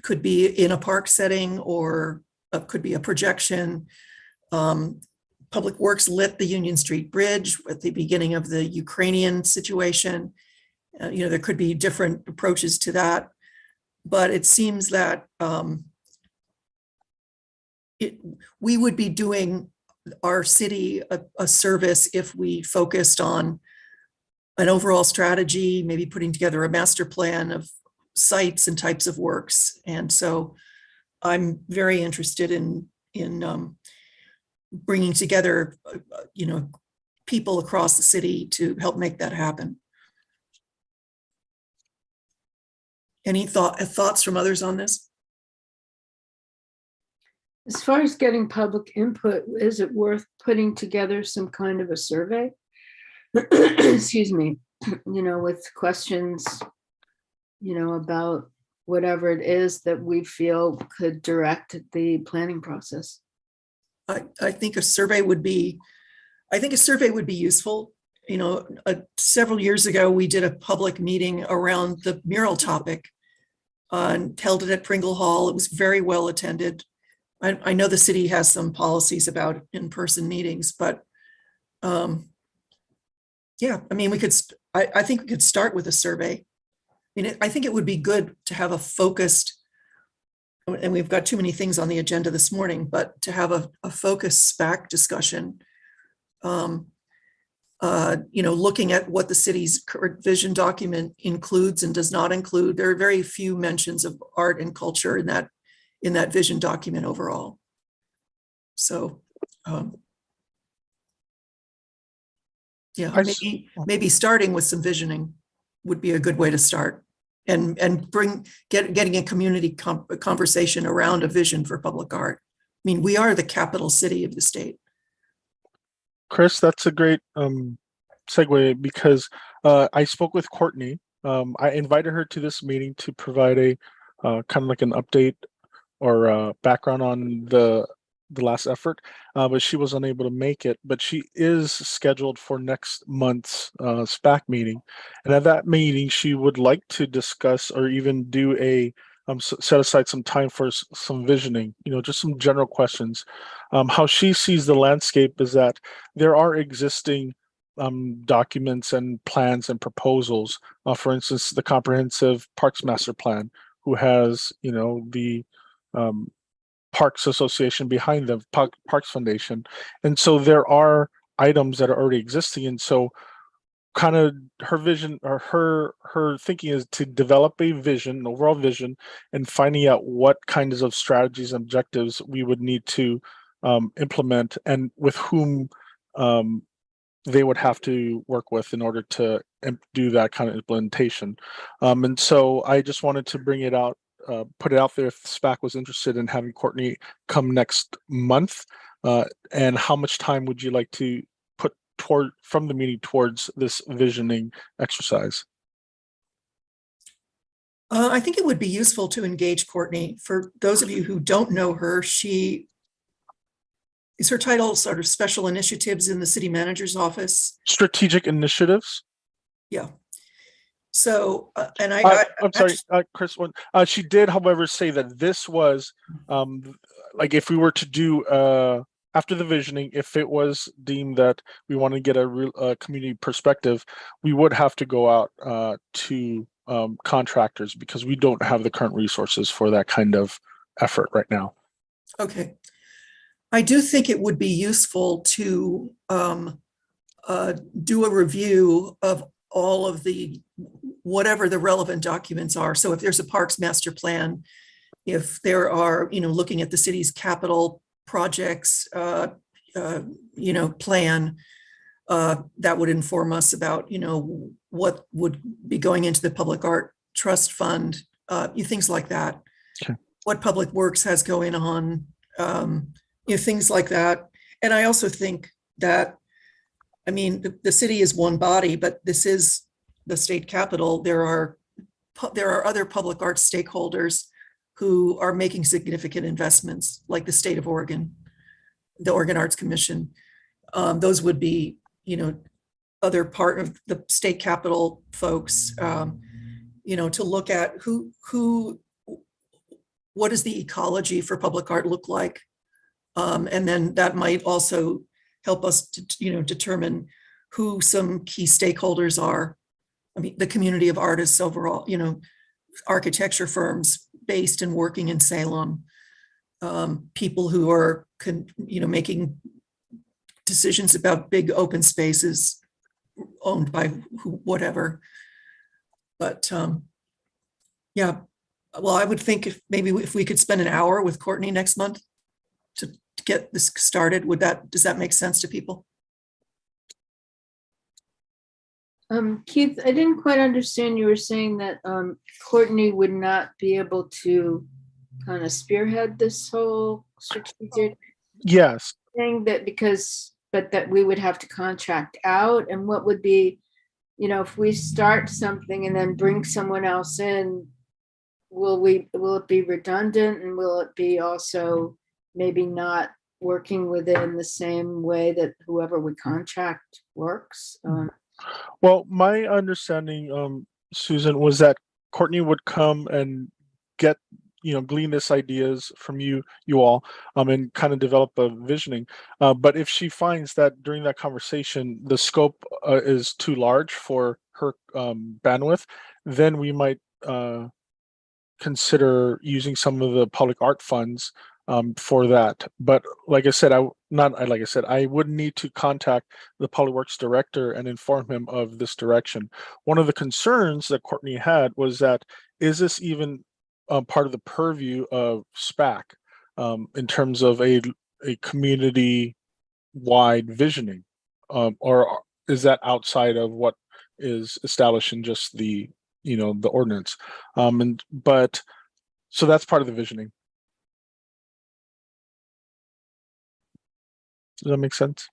could be in a park setting, or could be a projection. Public Works lit the Union Street Bridge at the beginning of the Ukrainian situation. There could be different approaches to that, but it seems that we would be doing our city a service if we focused on an overall strategy, maybe putting together a master plan of sites and types of works. And so I'm very interested in bringing together, people across the city to help make that happen. Any thoughts from others on this? As far as getting public input, is it worth putting together some kind of a survey? Excuse me, with questions, about whatever it is that we feel could direct the planning process. I think a survey would be useful. Several years ago, we did a public meeting around the mural topic and held it at Pringle Hall. It was very well attended. I know the city has some policies about in-person meetings, but I think we could start with a survey. I think it would be good to have a focused, and we've got too many things on the agenda this morning, but to have a focused SPAC discussion, looking at what the city's current vision document includes and does not include. There are very few mentions of art and culture in that vision document overall. So, maybe starting with some visioning would be a good way to start, and getting a community conversation around a vision for public art. We are the capital city of the state. Chris, that's a great segue, because I spoke with Courtney. I invited her to this meeting to provide a kind of like an update or background on the last effort, but she was unable to make it. But she is scheduled for next month's SPAC meeting, and at that meeting, she would like to discuss or even do a set aside some time for some visioning. Just some general questions. How she sees the landscape is that there are existing documents and plans and proposals. For instance, the Comprehensive Parks Master Plan, who has the Parks Association behind them, Parks Foundation. And so there are items that are already existing. And so kind of her vision, or her thinking, is to develop a vision, an overall vision, and finding out what kinds of strategies and objectives we would need to implement, and with whom they would have to work with in order to do that kind of implementation. And so I just wanted to bring it out, put it out there if SPAC was interested in having Courtney come next month. And how much time would you like to put from the meeting towards this visioning exercise? I think it would be useful to engage Courtney. For those of you who don't know her, is her title sort of special initiatives in the city manager's office? Strategic initiatives. Yeah. So, and I'm sorry, Chris. She did, however, say that this was like if we were to do after the visioning, if it was deemed that we want to get a real community perspective, we would have to go out to contractors, because we don't have the current resources for that kind of effort right now. Okay. I do think it would be useful to do a review of all of whatever the relevant documents are. So if there's a parks master plan, if there are, looking at the city's capital projects, plan that would inform us about, what would be going into the Public Art Trust Fund, things like that. Okay. What Public Works has going on, things like that. And I also think that, the city is one body, but this is the state capital. There are other public arts stakeholders who are making significant investments, like the state of Oregon, the Oregon Arts Commission. Those would be, other part of the state capital folks, to look at what does the ecology for public art look like? And then that might also help us to, determine who some key stakeholders are. The community of artists overall, architecture firms based and working in Salem, people who are, making decisions about big open spaces owned by whatever. But yeah, well, I would think if we could spend an hour with Courtney next month to get this started, does that make sense to people? Keith, I didn't quite understand. You were saying that Courtney would not be able to kind of spearhead this whole strategic Yes. thing, but that we would have to contract out. And what would be, if we start something and then bring someone else in, will it be redundant, and will it be also maybe not working within the same way that whoever we contract works? Well, my understanding, Susan, was that Courtney would come and get, glean this ideas from you all, and kind of develop a visioning. But if she finds that during that conversation, the scope is too large for her bandwidth, then we might consider using some of the public art funds for that. But like I said, I would need to contact the Public Works director and inform him of this direction. One of the concerns that Courtney had was that, is this even part of the purview of SPAC in terms of a community-wide visioning, or is that outside of what is established in just the the ordinance? So that's part of the visioning. Does that make sense?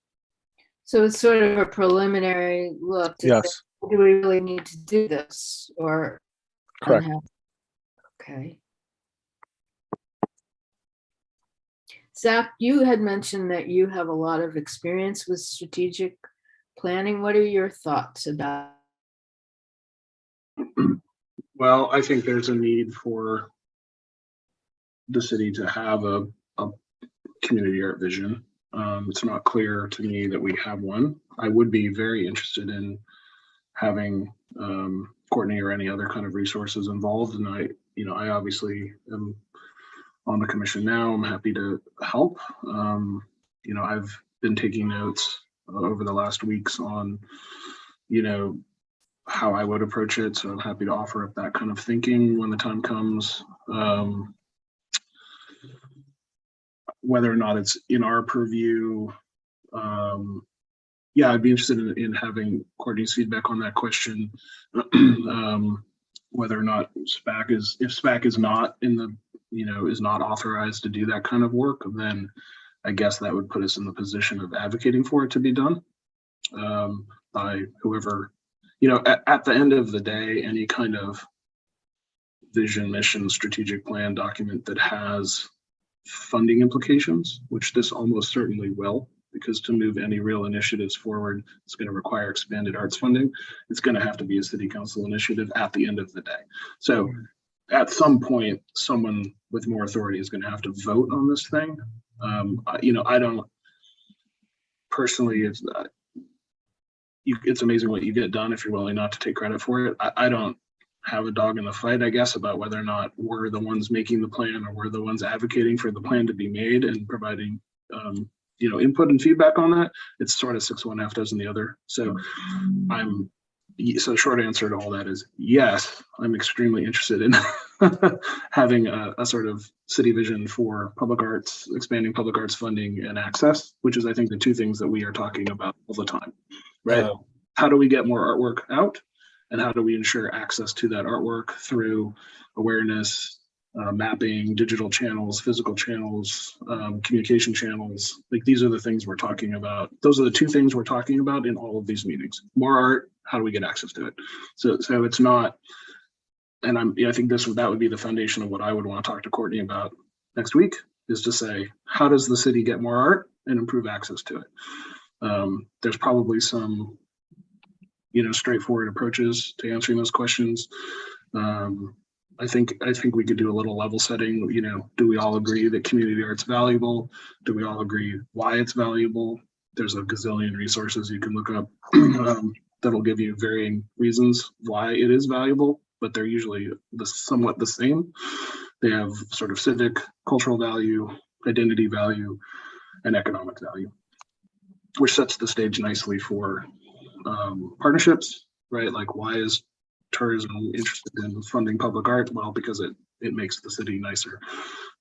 So it's sort of a preliminary look. Yes. Do we really need to do this, or? Correct. Okay. Zach, you had mentioned that you have a lot of experience with strategic planning. What are your thoughts about? Well, I think there's a need for the city to have a community art vision. It's not clear to me that we have one. I would be very interested in having Courtney or any other kind of resources involved. And I obviously am on the commission now. I'm happy to help. I've been taking notes over the last weeks on, how I would approach it. So I'm happy to offer up that kind of thinking when the time comes. Whether or not it's in our purview, I'd be interested in having Courtney's feedback on that question. Whether or not if SPAC is not in the, is not authorized to do that kind of work, then I guess that would put us in the position of advocating for it to be done by whoever, at the end of the day, any kind of vision, mission, strategic plan document that has funding implications, which this almost certainly will, because to move any real initiatives forward, it's going to require expanded arts funding. It's going to have to be a city council initiative at the end of the day. So at some point, someone with more authority is going to have to vote on this thing. I don't personally, it's amazing what you get done if you're willing not to take credit for it. I don't have a dog in the fight, I guess, about whether or not we're the ones making the plan or we're the ones advocating for the plan to be made and providing input and feedback on that. It's sort of 6 1 half dozen the other. So I'm So the short answer to all that is yes, I'm extremely interested in having a sort of city vision for public arts, expanding public arts funding and access, which is, I think, the two things that we are talking about all the time, right? How do we get more artwork out, and how do we ensure access to that artwork through awareness, mapping, digital channels, physical channels, communication channels. Like, these are the things we're talking about. Those are the two things we're talking about in all of these meetings. More art, how do we get access to it? So it's not, and I think that would be the foundation of what I would want to talk to Courtney about next week, is to say, how does the city get more art and improve access to it? There's probably some, straightforward approaches to answering those questions. I think we could do a little level setting. Do we all agree that community art's valuable? Do we all agree why it's valuable? There's a gazillion resources you can look up that'll give you varying reasons why it is valuable, but they're usually somewhat the same. They have sort of civic, cultural value, identity value, and economic value, which sets the stage nicely for partnerships, right? Like, why is tourism interested in funding public art? Well, because it makes the city nicer.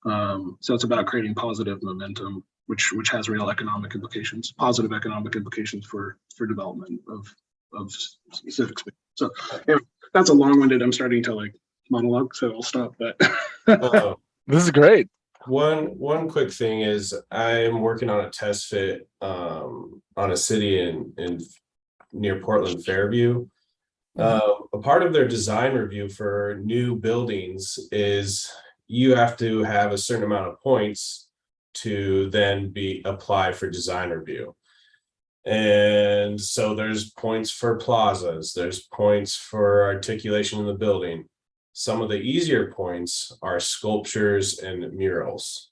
So it's about creating positive momentum, which has real economic implications, positive economic implications for development of civic space. So that's a long-winded, I'm starting to monologue, so I'll stop. But This is great. One quick thing is, I am working on a test fit on a city in near Portland, Fairview. A part of their design review for new buildings is you have to have a certain amount of points to then apply for design review. And so there's points for plazas, there's points for articulation in the building. Some of the easier points are sculptures and murals.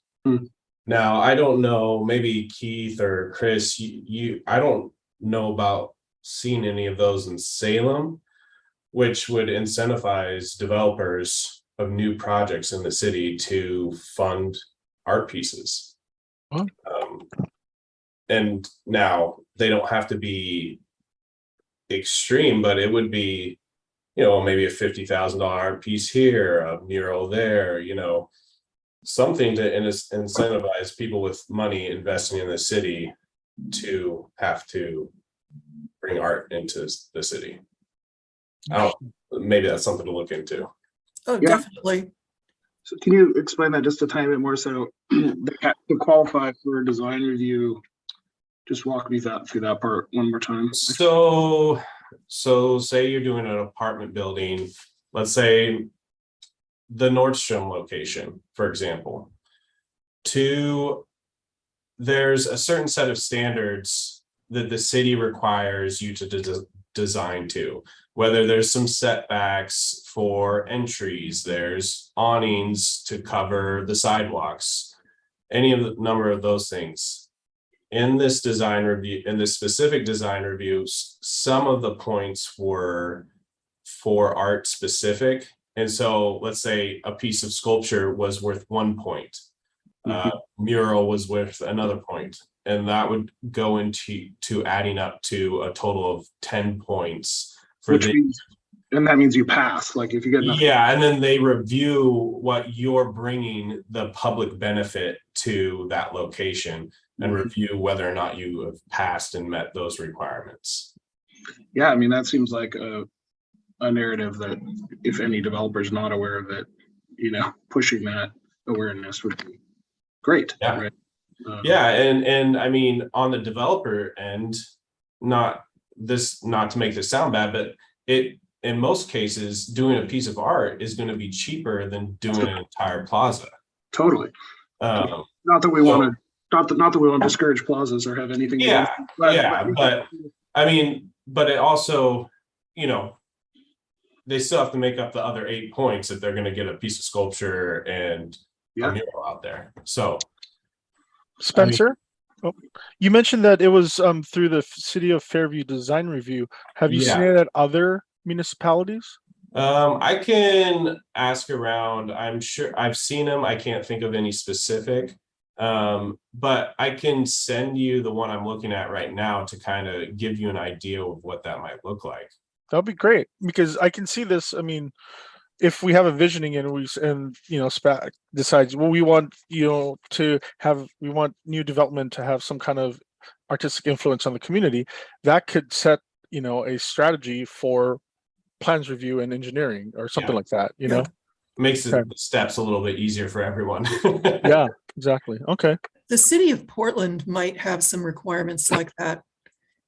Now, I don't know, maybe Keith or Chris, I don't know about seeing any of those in Salem, which would incentivize developers of new projects in the city to fund art pieces. And now they don't have to be extreme, but it would be, maybe a $50,000 art piece here, a mural there, something to incentivize people with money investing in the city to have to bring art into the city. Maybe that's something to look into. Oh, Yeah. definitely. So can you explain that just a tiny bit more? So to qualify for a design review, just walk me through that part one more time. So say you're doing an apartment building, let's say the Nordstrom location, for example. There's a certain set of standards that the city requires you to design to, whether there's some setbacks for entries, there's awnings to cover the sidewalks, any of the number of those things. In this design review, in this specific design review, some of the points were for art specific. And so let's say a piece of sculpture was worth 1 point. Mural was worth another point. And that would go into adding up to a total of 10 points. And that means you pass, if you get nothing. Yeah, and then they review what you're bringing the public benefit to that location and review whether or not you have passed and met those requirements. Yeah, that seems like a narrative that if any developer's not aware of it, pushing that awareness would be great. Yeah. Right? And on the developer end, not to make this sound bad, but in most cases, doing a piece of art is going to be cheaper than doing an entire plaza. Totally. Not that we want to discourage plazas or have anything. But it also, they still have to make up the other 8 points if they're going to get a piece of sculpture and a mural out there. So, Spencer, you mentioned that it was through the City of Fairview Design Review. Have you seen it at other municipalities? I can ask around. I'm sure I've seen them. I can't think of any specific, but I can send you the one I'm looking at right now to kind of give you an idea of what that might look like. that'll be great, because I can see this. I mean, if we have a visioning and SPAC decides, well, we want we want new development to have some kind of artistic influence on the community, that could set a strategy for plans review and engineering or something like that. Makes the Okay. steps a little bit easier for everyone. Yeah, exactly. Okay. The city of Portland might have some requirements like that.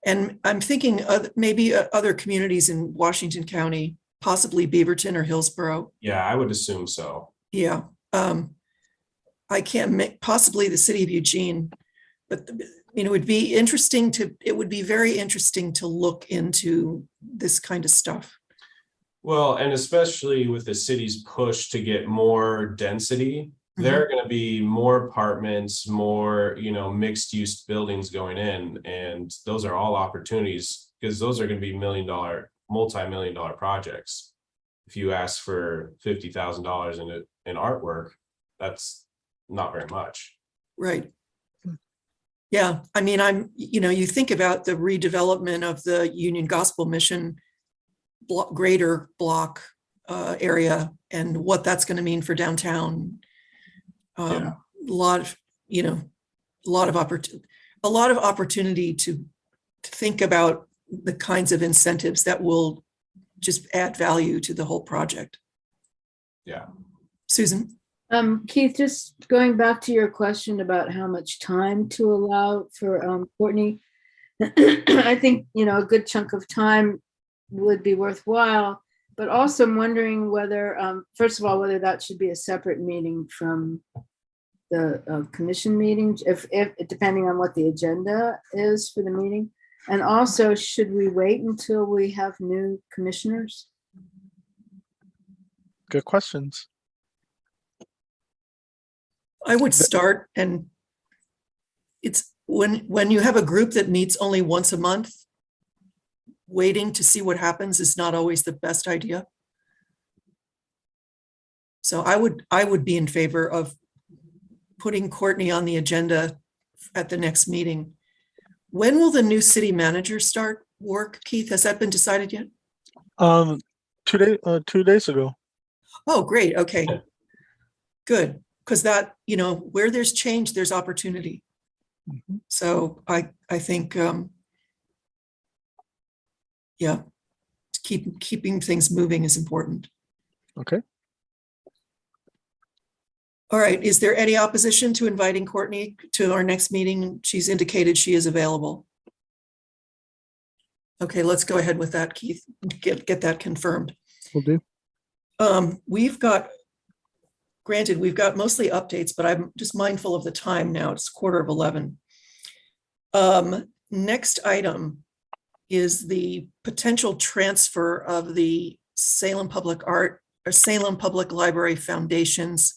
And I'm thinking maybe other communities in Washington County, possibly Beaverton or Hillsborough. Yeah, I would assume so. Yeah. I can't make, possibly the city of Eugene, but it would be very interesting to look into this kind of stuff. Well, and especially with the city's push to get more density, there are going to be more apartments, more, mixed use buildings going in. And those are all opportunities, because those are going to be multi-million dollar projects. If you ask for $50,000 in artwork, that's not very much. Right. Yeah. I mean, you think about the redevelopment of the Union Gospel Mission greater block area and what that's going to mean for downtown. A lot of opportunity to think about the kinds of incentives that will just add value to the whole project. Yeah. Susan? Keith, just going back to your question about how much time to allow for Courtney, I think, a good chunk of time would be worthwhile, but also I'm wondering whether, first of all, whether that should be a separate meeting from the commission meeting, if depending on what the agenda is for the meeting. And also, should we wait until we have new commissioners? Good questions. I would start, and it's when you have a group that meets only once a month, waiting to see what happens is not always the best idea. So I would be in favor of putting Courtney on the agenda at the next meeting. When will the new city manager start work, Keith? Has that been decided yet? 2 days ago. Oh, great. Okay, good. Because that, where there's change, there's opportunity. So I think, keeping things moving is important. Okay. All right. Is there any opposition to inviting Courtney to our next meeting? She's indicated she is available. Okay, let's go ahead with that, Keith. Get that confirmed. Will do. We've got mostly updates, but I'm just mindful of the time now. It's 10:15. Next item is the potential transfer of the Salem Public Library Foundation's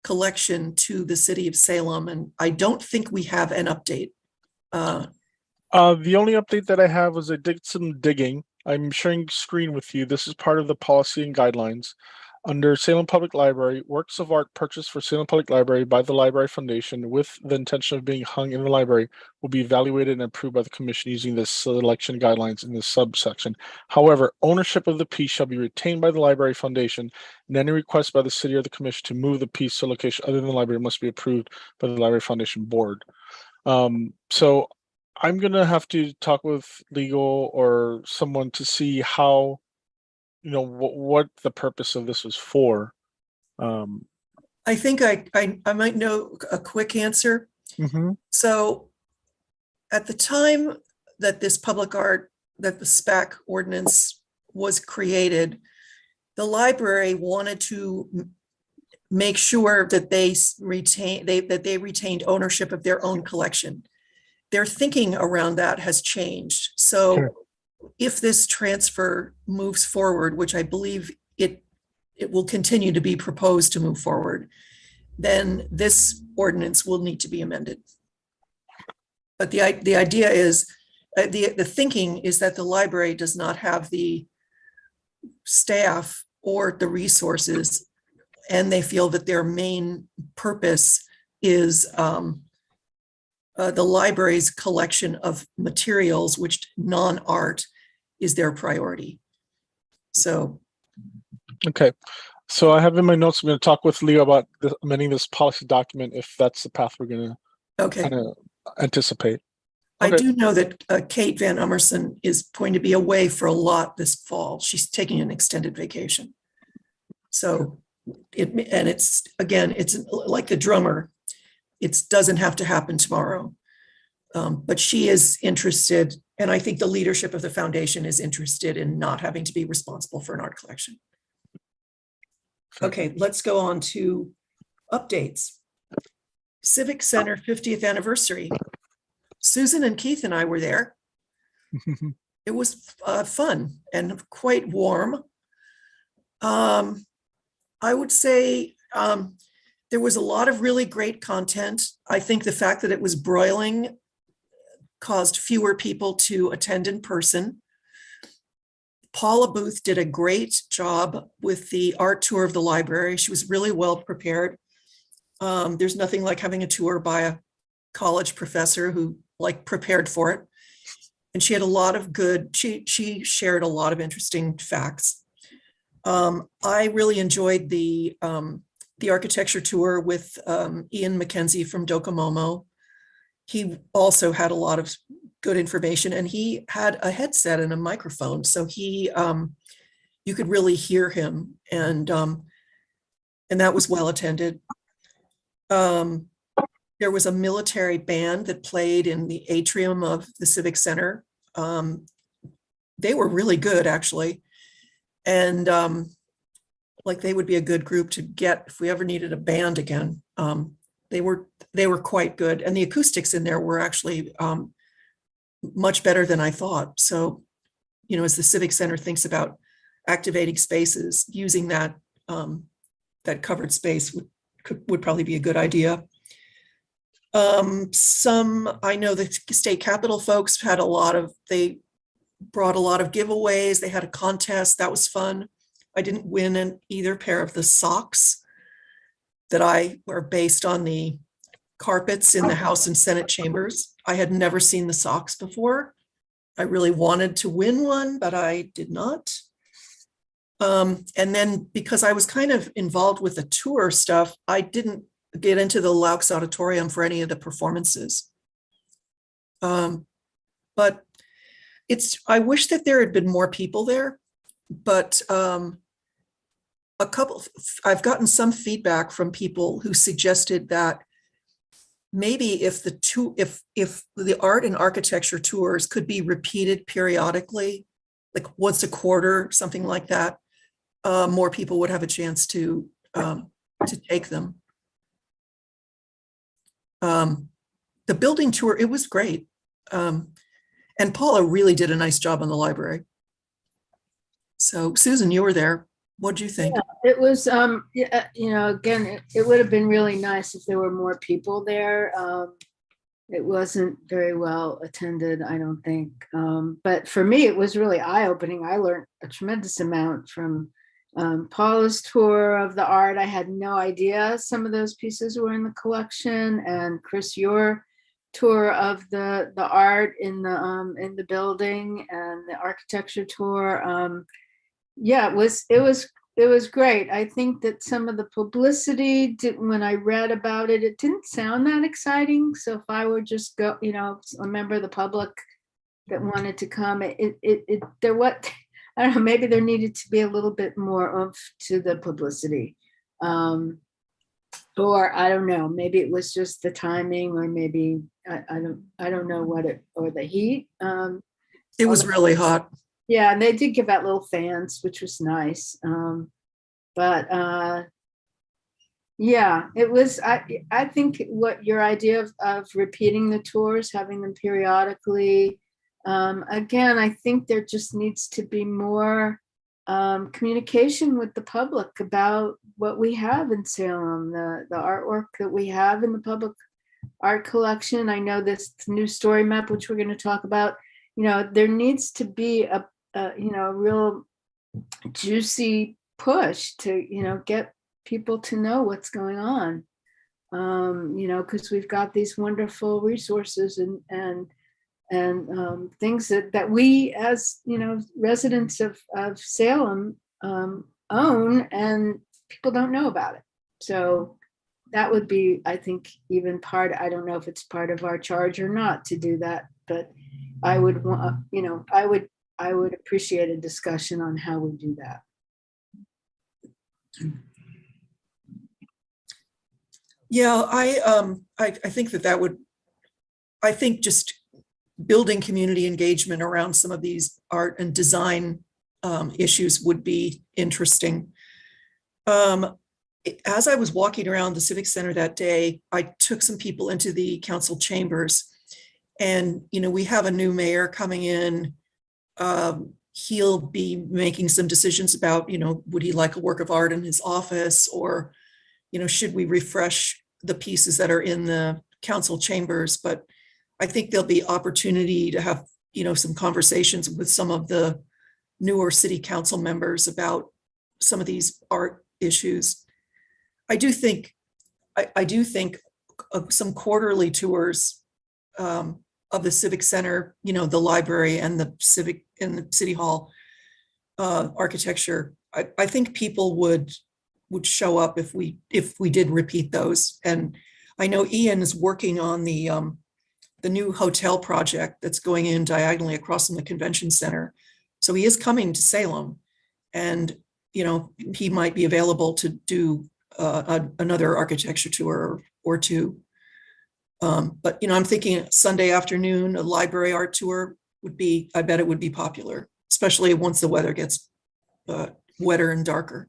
collection to the city of Salem, and I don't think we have an update. The only update that I have was I did some digging. I'm sharing screen with you. This is part of the policy and guidelines. Under Salem Public Library, works of art purchased for Salem Public Library by the Library Foundation with the intention of being hung in the library will be evaluated and approved by the commission using the selection guidelines in this subsection. However, ownership of the piece shall be retained by the Library Foundation, and any request by the city or the commission to move the piece to a location other than the library must be approved by the Library Foundation board. So I'm going to have to talk with legal or someone to see how, what the purpose of this was for. I think I might know a quick answer. So at the time that this that the SPAC ordinance was created, the library wanted to make sure that they retained ownership of their own collection. Their thinking around that has changed. So Sure. If this transfer moves forward, which I believe it will continue to be proposed to move forward, then this ordinance will need to be amended. But the idea is, the thinking is that the library does not have the staff or the resources, and they feel that their main purpose is the library's collection of materials, which non-art is their priority. So, Okay. So I have in my notes, I'm going to talk with Leo about amending this policy document if that's the path we're going to okay. kind of anticipate. I Okay. do know that Kate Van Ummerson is going to be away for a lot this fall. She's taking an extended vacation. So it's, again, it's like the drummer. It doesn't have to happen tomorrow. But she is interested, and I think the leadership of the foundation is interested in not having to be responsible for an art collection. Okay, let's go on to updates. Civic Center 50th anniversary. Susan and Keith and I were there. It was fun and quite warm. I would say there was a lot of really great content. I think the fact that it was broiling caused fewer people to attend in person. Paula Booth did a great job with the art tour of the library. She was really well prepared. There's nothing like having a tour by a college professor who prepared for it. And she had a lot of good, she shared a lot of interesting facts. I really enjoyed the architecture tour with Ian McKenzie from Docomomo. He also had a lot of good information, and he had a headset and a microphone, so he you could really hear him, and that was well attended. There was a military band that played in the atrium of the Civic Center. They were really good, actually, and they would be a good group to get if we ever needed a band again. They were quite good, and the acoustics in there were actually much better than I thought. So, as the Civic Center thinks about activating spaces, using that that covered space would probably be a good idea. I know the state capitol folks had they brought a lot of giveaways. They had a contest that was fun. I didn't win in either pair of the socks that were based on the carpets in the House and Senate chambers. I had never seen the socks before. I really wanted to win one, but I did not. And then because I was kind of involved with the tour stuff, I didn't get into the Laux Auditorium for any of the performances. But I wish that there had been more people there, but I've gotten some feedback from people who suggested that maybe if the art and architecture tours could be repeated periodically, like once a quarter, something like that, more people would have a chance to take them. The building tour, it was great. And Paula really did a nice job on the library. So Susan, you were there. What do you think? Yeah, it was, again, it would have been really nice if there were more people there. It wasn't very well attended, I don't think. But for me, it was really eye-opening. I learned a tremendous amount from Paula's tour of the art. I had no idea some of those pieces were in the collection. And Chris, your tour of the art in the building and the architecture tour. Yeah, it was great. I think that some of the publicity when I read about it, it didn't sound that exciting. So if I were just a member of the public that wanted to come, I don't know, maybe there needed to be a little bit more oomph to the publicity. Or I don't know, maybe it was just the timing, or maybe I don't know or the heat. It was really hot. Yeah, and they did give out little fans, which was nice. But yeah, it was, I think what your idea of repeating the tours, having them periodically, again, I think there just needs to be more communication with the public about what we have in Salem, the artwork that we have in the public art collection. I know this new story map, which we're going to talk about, there needs to be a real juicy push to, get people to know what's going on, because we've got these wonderful resources and things that we, as residents of Salem, own, and people don't know about it. So that would be, I think, even part. I don't know if it's part of our charge or not to do that, but I would want, I would appreciate a discussion on how we do that. Yeah, I think that would, I think just building community engagement around some of these art and design issues would be interesting. As I was walking around the Civic Center that day, I took some people into the council chambers, and we have a new mayor coming in. He'll be making some decisions about, would he like a work of art in his office, or, should we refresh the pieces that are in the council chambers? But I think there'll be opportunity to have, some conversations with some of the newer city council members about some of these art issues. I do think of some quarterly tours of the Civic Center, the library and the Civic and the City Hall architecture. I think people would show up if we did repeat those. And I know Ian is working on the new hotel project that's going in diagonally across from the convention center. So he is coming to Salem, and he might be available to do another architecture tour or two. But I'm thinking Sunday afternoon, a library art tour would be, I bet it would be popular, especially once the weather gets wetter and darker.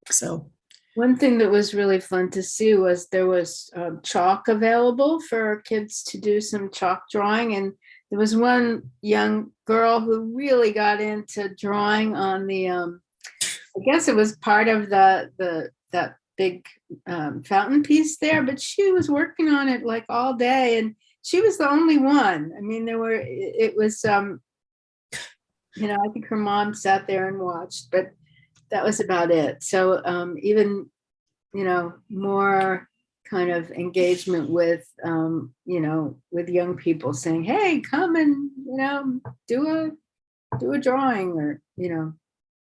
So one thing that was really fun to see was there was chalk available for kids to do some chalk drawing. And there was one young girl who really got into drawing on the, I guess it was part of that big fountain piece there, but she was working on it like all day, and she was the only one. I mean, it was, I think her mom sat there and watched, but that was about it. So even, more kind of engagement with, with young people saying, hey, come and, do a drawing, or,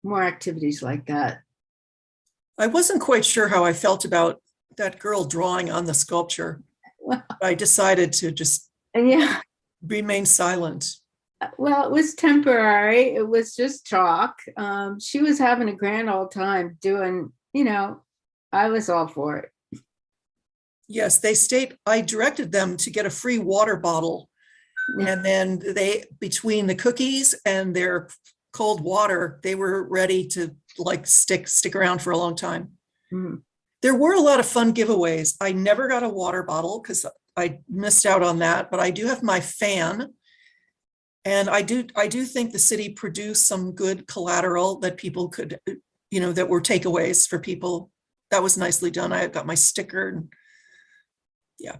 more activities like that. I wasn't quite sure how I felt about that girl drawing on the sculpture. Well, I decided to just remain silent. Well, it was temporary. It was just chalk. She was having a grand old time doing, I was all for it. Yes, I directed them to get a free water bottle. And then between the cookies and their cold water, they were ready to stick around for a long time. Mm-hmm. There were a lot of fun giveaways. I never got a water bottle because I missed out on that, but I do have my fan. And I do think the city produced some good collateral that people could, that were takeaways for people. That was nicely done. I got my sticker. Yeah.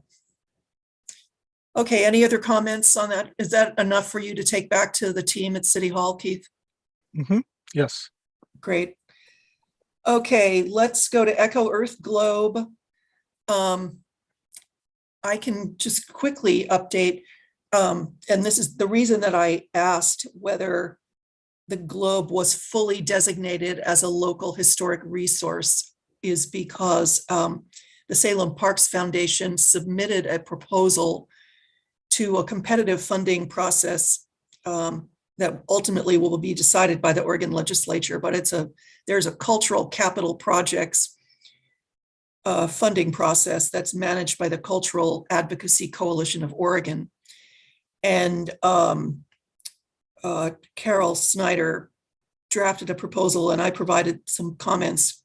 Okay, any other comments on that? Is that enough for you to take back to the team at City Hall, Keith? Mm-hmm. Yes. Great. Okay, let's go to Echo Earth Globe. I can just quickly update, and this is the reason that I asked whether the Globe was fully designated as a local historic resource, is because the Salem Parks Foundation submitted a proposal to a competitive funding process that ultimately will be decided by the Oregon legislature, but there's a cultural capital projects funding process that's managed by the Cultural Advocacy Coalition of Oregon. And Carol Snyder drafted a proposal, and I provided some comments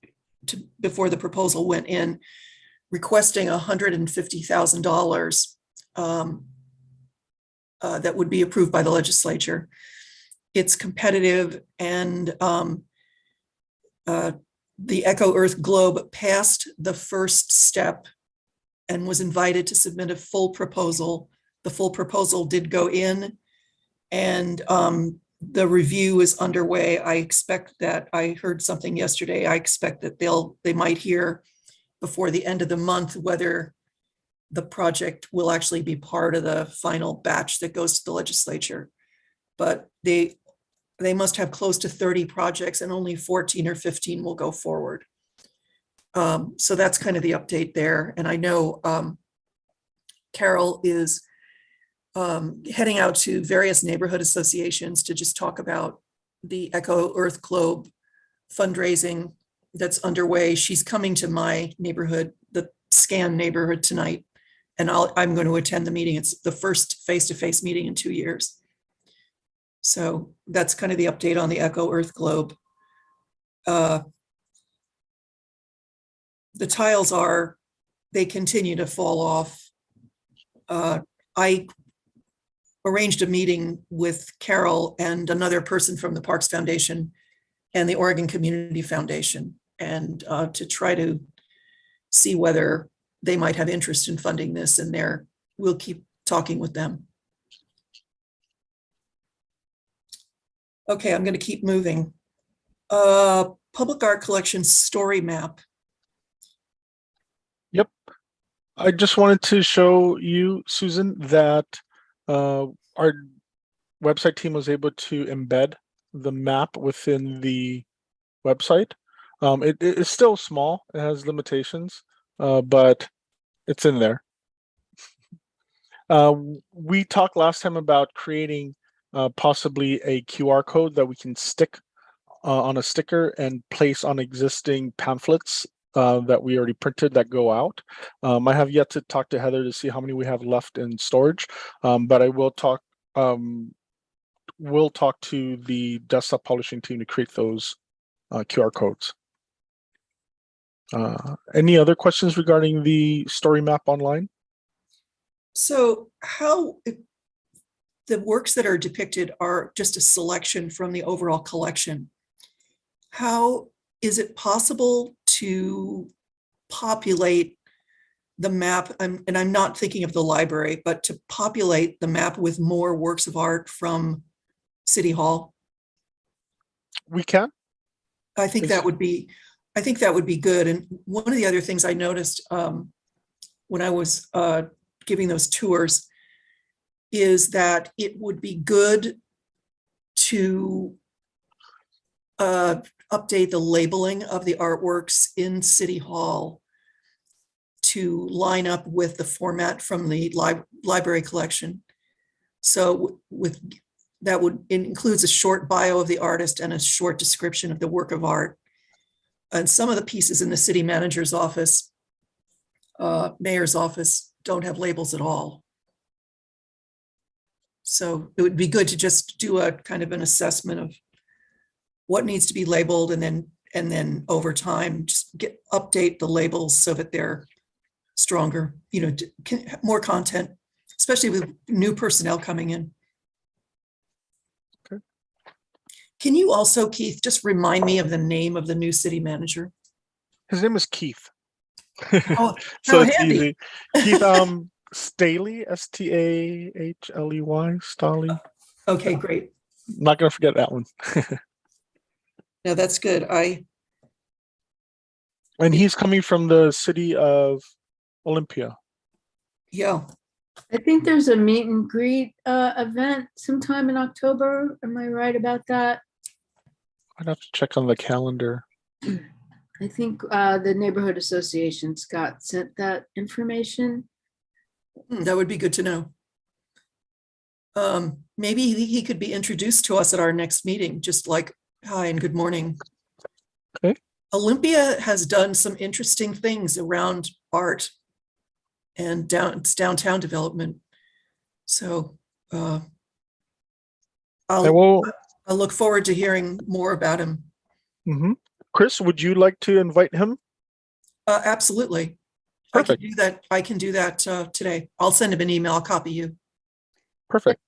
before the proposal went in, requesting $150,000 that would be approved by the legislature. It's competitive, and the Echo Earth Globe passed the first step and was invited to submit a full proposal. The full proposal did go in, and the review is underway. I expect that, I heard something yesterday, I expect that they might hear before the end of the month whether the project will actually be part of the final batch that goes to the legislature. But they must have close to 30 projects and only 14 or 15 will go forward. So that's kind of the update there. And I know Carol is heading out to various neighborhood associations to just talk about the Echo Earth Globe fundraising that's underway. She's coming to my neighborhood, the Scan neighborhood tonight, and I'm going to attend the meeting. It's the first face-to-face meeting in 2 years. So that's kind of the update on the Echo Earth Globe. The tiles they continue to fall off. I arranged a meeting with Carol and another person from the Parks Foundation and the Oregon Community Foundation, and to try to see whether they might have interest in funding this, and we'll keep talking with them. Okay, I'm going to keep moving. Public art collection story map. Yep. I just wanted to show you, Susan, that our website team was able to embed the map within the website. It is still small, it has limitations, but it's in there. We talked last time about creating possibly a QR code that we can stick on a sticker and place on existing pamphlets that we already printed that go out. I have yet to talk to Heather to see how many we have left in storage, but I will talk. We'll talk to the desktop publishing team to create those QR codes. Any other questions regarding the story map online? So how the works that are depicted are just a selection from the overall collection. How is it possible to populate the map? And I'm not thinking of the library, but to populate the map with more works of art from City Hall? We can. I think that would be good. And one of the other things I noticed when I was giving those tours is that it would be good to update the labeling of the artworks in City Hall to line up with the format from the library collection. So it includes a short bio of the artist and a short description of the work of art. And some of the pieces in the city manager's office, mayor's office, don't have labels at all. So it would be good to just do a kind of an assessment of what needs to be labeled, and then over time just update the labels so that they're stronger, more content, especially with new personnel coming in. Okay. Can you also, Keith, just remind me of the name of the new city manager? His name is Keith. Oh, So how it's handy. easy. Keith Staley, Stahley, Staley. Okay, great. Not gonna forget that one. No, that's good. And he's coming from the city of Olympia. Yeah. I think there's a meet and greet event sometime in October. Am I right about that? I'd have to check on the calendar. I think the neighborhood association, Scott, sent that information. That would be good to know. Maybe he could be introduced to us at our next meeting, just like, hi and good morning. Okay. Olympia has done some interesting things around art and downtown development. So I'll look forward to hearing more about him. Mm-hmm. Chris, would you like to invite him? Absolutely. Perfect. I can do that today. I'll send him an email. I'll copy you. Perfect.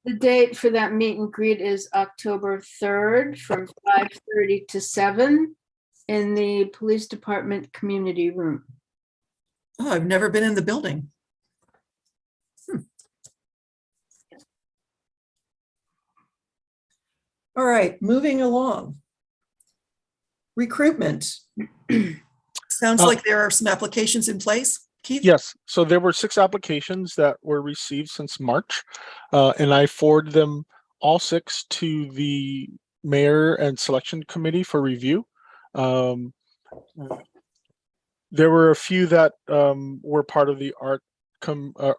The date for that meet and greet is October 3rd from 5:30 to 7 in the police department community room. Oh, I've never been in the building. All right, moving along. Recruitment. Sounds like there are some applications in place. Keith? Yes, so there were 6 applications that were received since March, and I forwarded them all 6 to the mayor and selection committee for review. There were a few that were part of the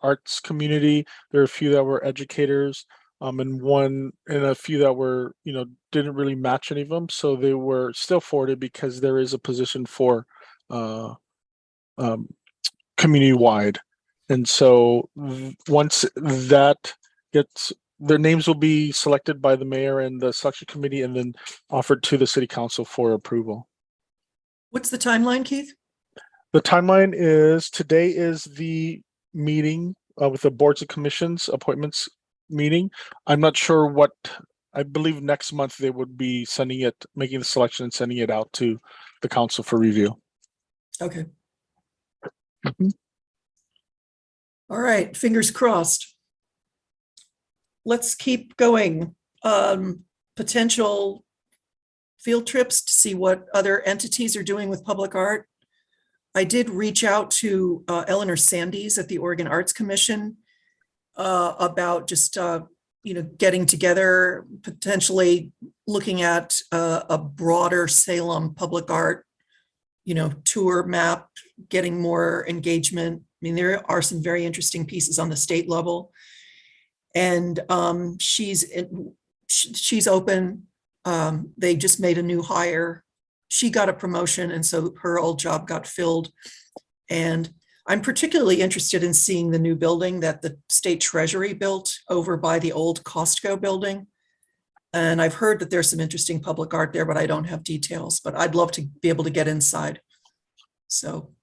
arts community. There are a few that were educators, and a few that were, didn't really match any of them. So they were still forwarded because there is a position for community wide. And so once that gets, their names will be selected by the mayor and the selection committee and then offered to the city council for approval. What's the timeline, Keith? The timeline is today is the meeting with the boards and commissions appointments meeting. I'm not sure what, I believe next month they would be making the selection and sending it out to the council for review. Okay. All right, fingers crossed. Let's keep going. Potential field trips to see what other entities are doing with public art. I did reach out to Eleanor Sandys at the Oregon Arts Commission about just, getting together, potentially looking at a broader Salem public art, tour map, getting more engagement. I mean, there are some very interesting pieces on the state level, and she's open. They just made a new hire. She got a promotion, and so her old job got filled. And I'm particularly interested in seeing the new building that the state treasury built over by the old Costco building. And I've heard that there's some interesting public art there, but I don't have details, but I'd love to be able to get inside. So,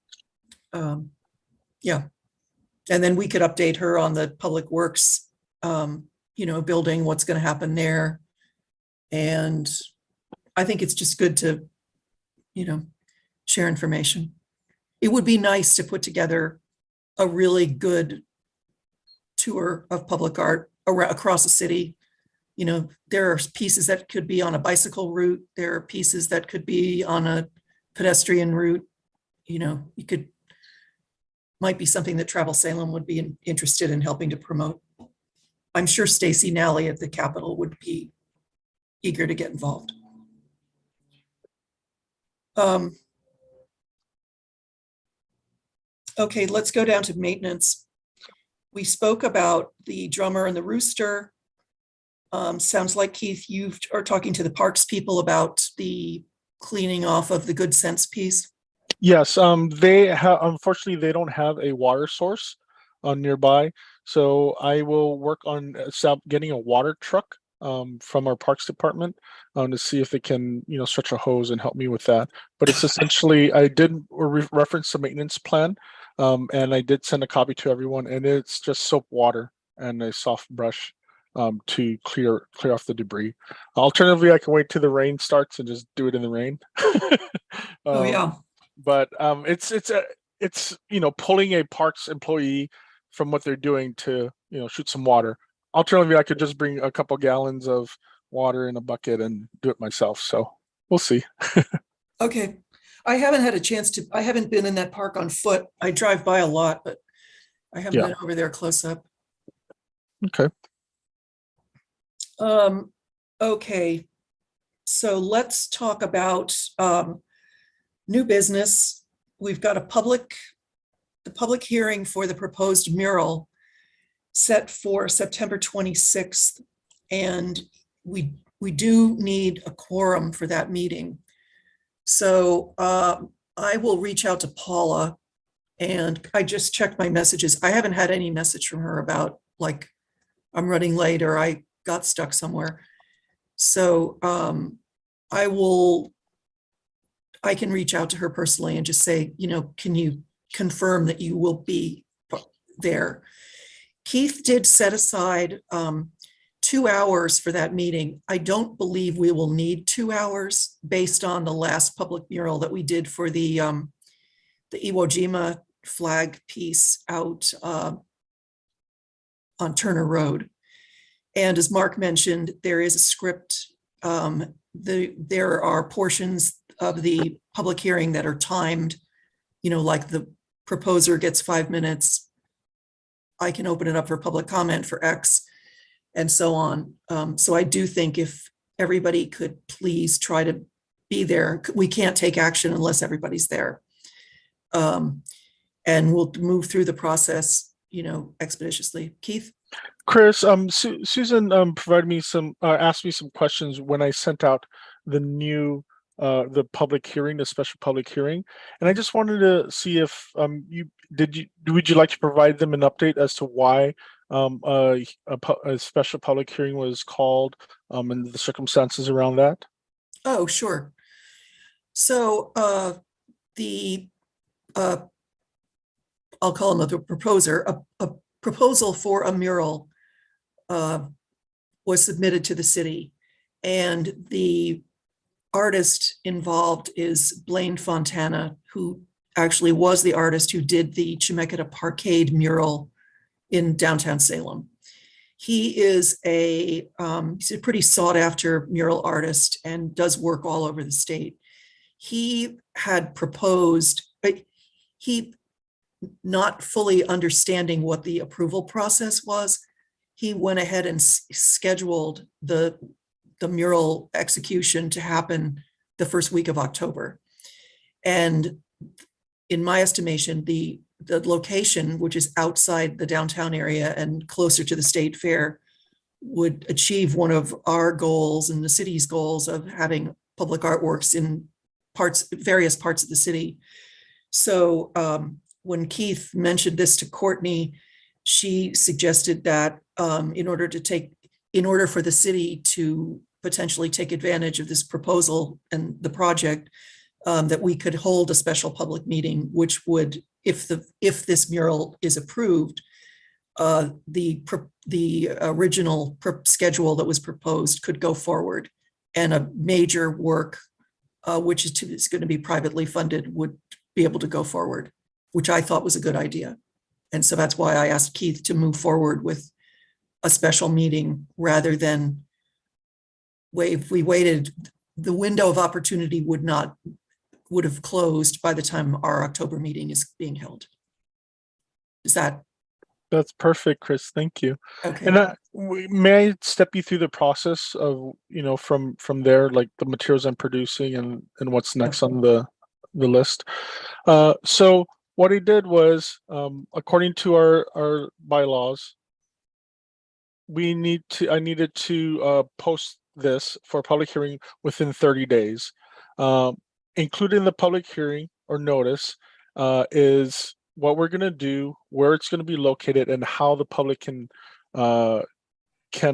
yeah. And then we could update her on the public works, building, what's going to happen there. And I think it's just good to, share information. It would be nice to put together a really good tour of public art across the city. There are pieces that could be on a bicycle route. There are pieces that could be on a pedestrian route. Might be something that Travel Salem would be interested in helping to promote. I'm sure Stacy Nally at the Capitol would be eager to get involved. Okay, let's go down to maintenance. We spoke about the drummer and the rooster. Sounds like, Keith, you are talking to the parks people about the cleaning off of the Good Sense piece. Yes, unfortunately, they don't have a water source nearby. So I will work on getting a water truck from our parks department to see if they can, stretch a hose and help me with that. But it's essentially, I did reference the maintenance plan, and I did send a copy to everyone, and it's just soap water and a soft brush to clear off the debris. Alternatively, I can wait till the rain starts and just do it in the rain. Oh yeah. But it's pulling a parks employee from what they're doing to shoot some water. Alternatively, I could just bring a couple gallons of water in a bucket and do it myself. So we'll see. Okay. I haven't had a chance to, I haven't been in that park on foot. I drive by a lot, but I haven't been over there close up. Okay. Okay. So let's talk about new business. We've got the public hearing for the proposed mural set for September 26th. And we do need a quorum for that meeting. So I will reach out to Paula, and I just checked my messages. I haven't had any message from her about like, I'm running late or I got stuck somewhere. So I can reach out to her personally and just say, can you confirm that you will be there? Keith did set aside 2 hours for that meeting. I don't believe we will need 2 hours based on the last public mural that we did for the Iwo Jima flag piece out on Turner Road. And as Mark mentioned, there is a script. There are portions of the public hearing that are timed, like the proposer gets 5 minutes, I can open it up for public comment for X, and so on. So I do think if everybody could please try to be there, we can't take action unless everybody's there. And we'll move through the process, expeditiously. Keith? Chris, Susan provided me asked me some questions when I sent out the new the public hearing, the special public hearing, and I just wanted to see if would you like to provide them an update as to why a special public hearing was called and the circumstances around that? Oh, sure. So I'll call him the proposer, a proposal for a mural was submitted to the city, and the artist involved is Blaine Fontana, who actually was the artist who did the Chemeketa Parkade mural in downtown Salem. He's a pretty sought after mural artist and does work all over the state. He had proposed, he, not fully understanding what the approval process was, he went ahead and scheduled the mural execution to happen the first week of October. And in my estimation, the location, which is outside the downtown area and closer to the state fair, would achieve one of our goals and the city's goals of having public artworks in various parts of the city. So when Keith mentioned this to Courtney, she suggested that in order for the city to potentially take advantage of this proposal and the project, that we could hold a special public meeting, which would, if this mural is approved, the original schedule that was proposed could go forward, and a major work, which is going to be privately funded, would be able to go forward, which I thought was a good idea. And so that's why I asked Keith to move forward with a special meeting rather than if we waited, the window of opportunity would have closed by the time our October meeting is being held. Is that? That's perfect, Chris. Thank you. Okay. And may I step you through the process of, from there, like the materials I'm producing and what's next on the list. So what he did was, according to our bylaws, I needed to post this for a public hearing within 30 days. Including the public hearing or notice is what we're going to do, where it's going to be located, and how the public can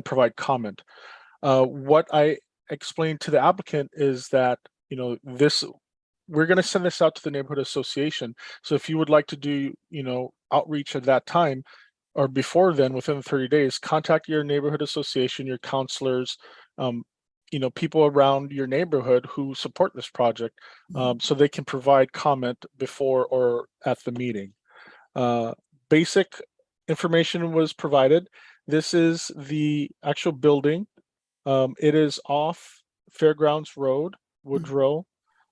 provide comment. What I explained to the applicant is that we're going to send this out to the neighborhood association. So if you would like to do outreach at that time or before then, within 30 days, contact your neighborhood association, your counselors, people around your neighborhood who support this project, so they can provide comment before or at the meeting. Basic information was provided. This is the actual building. It is off Fairgrounds Road, Woodrow.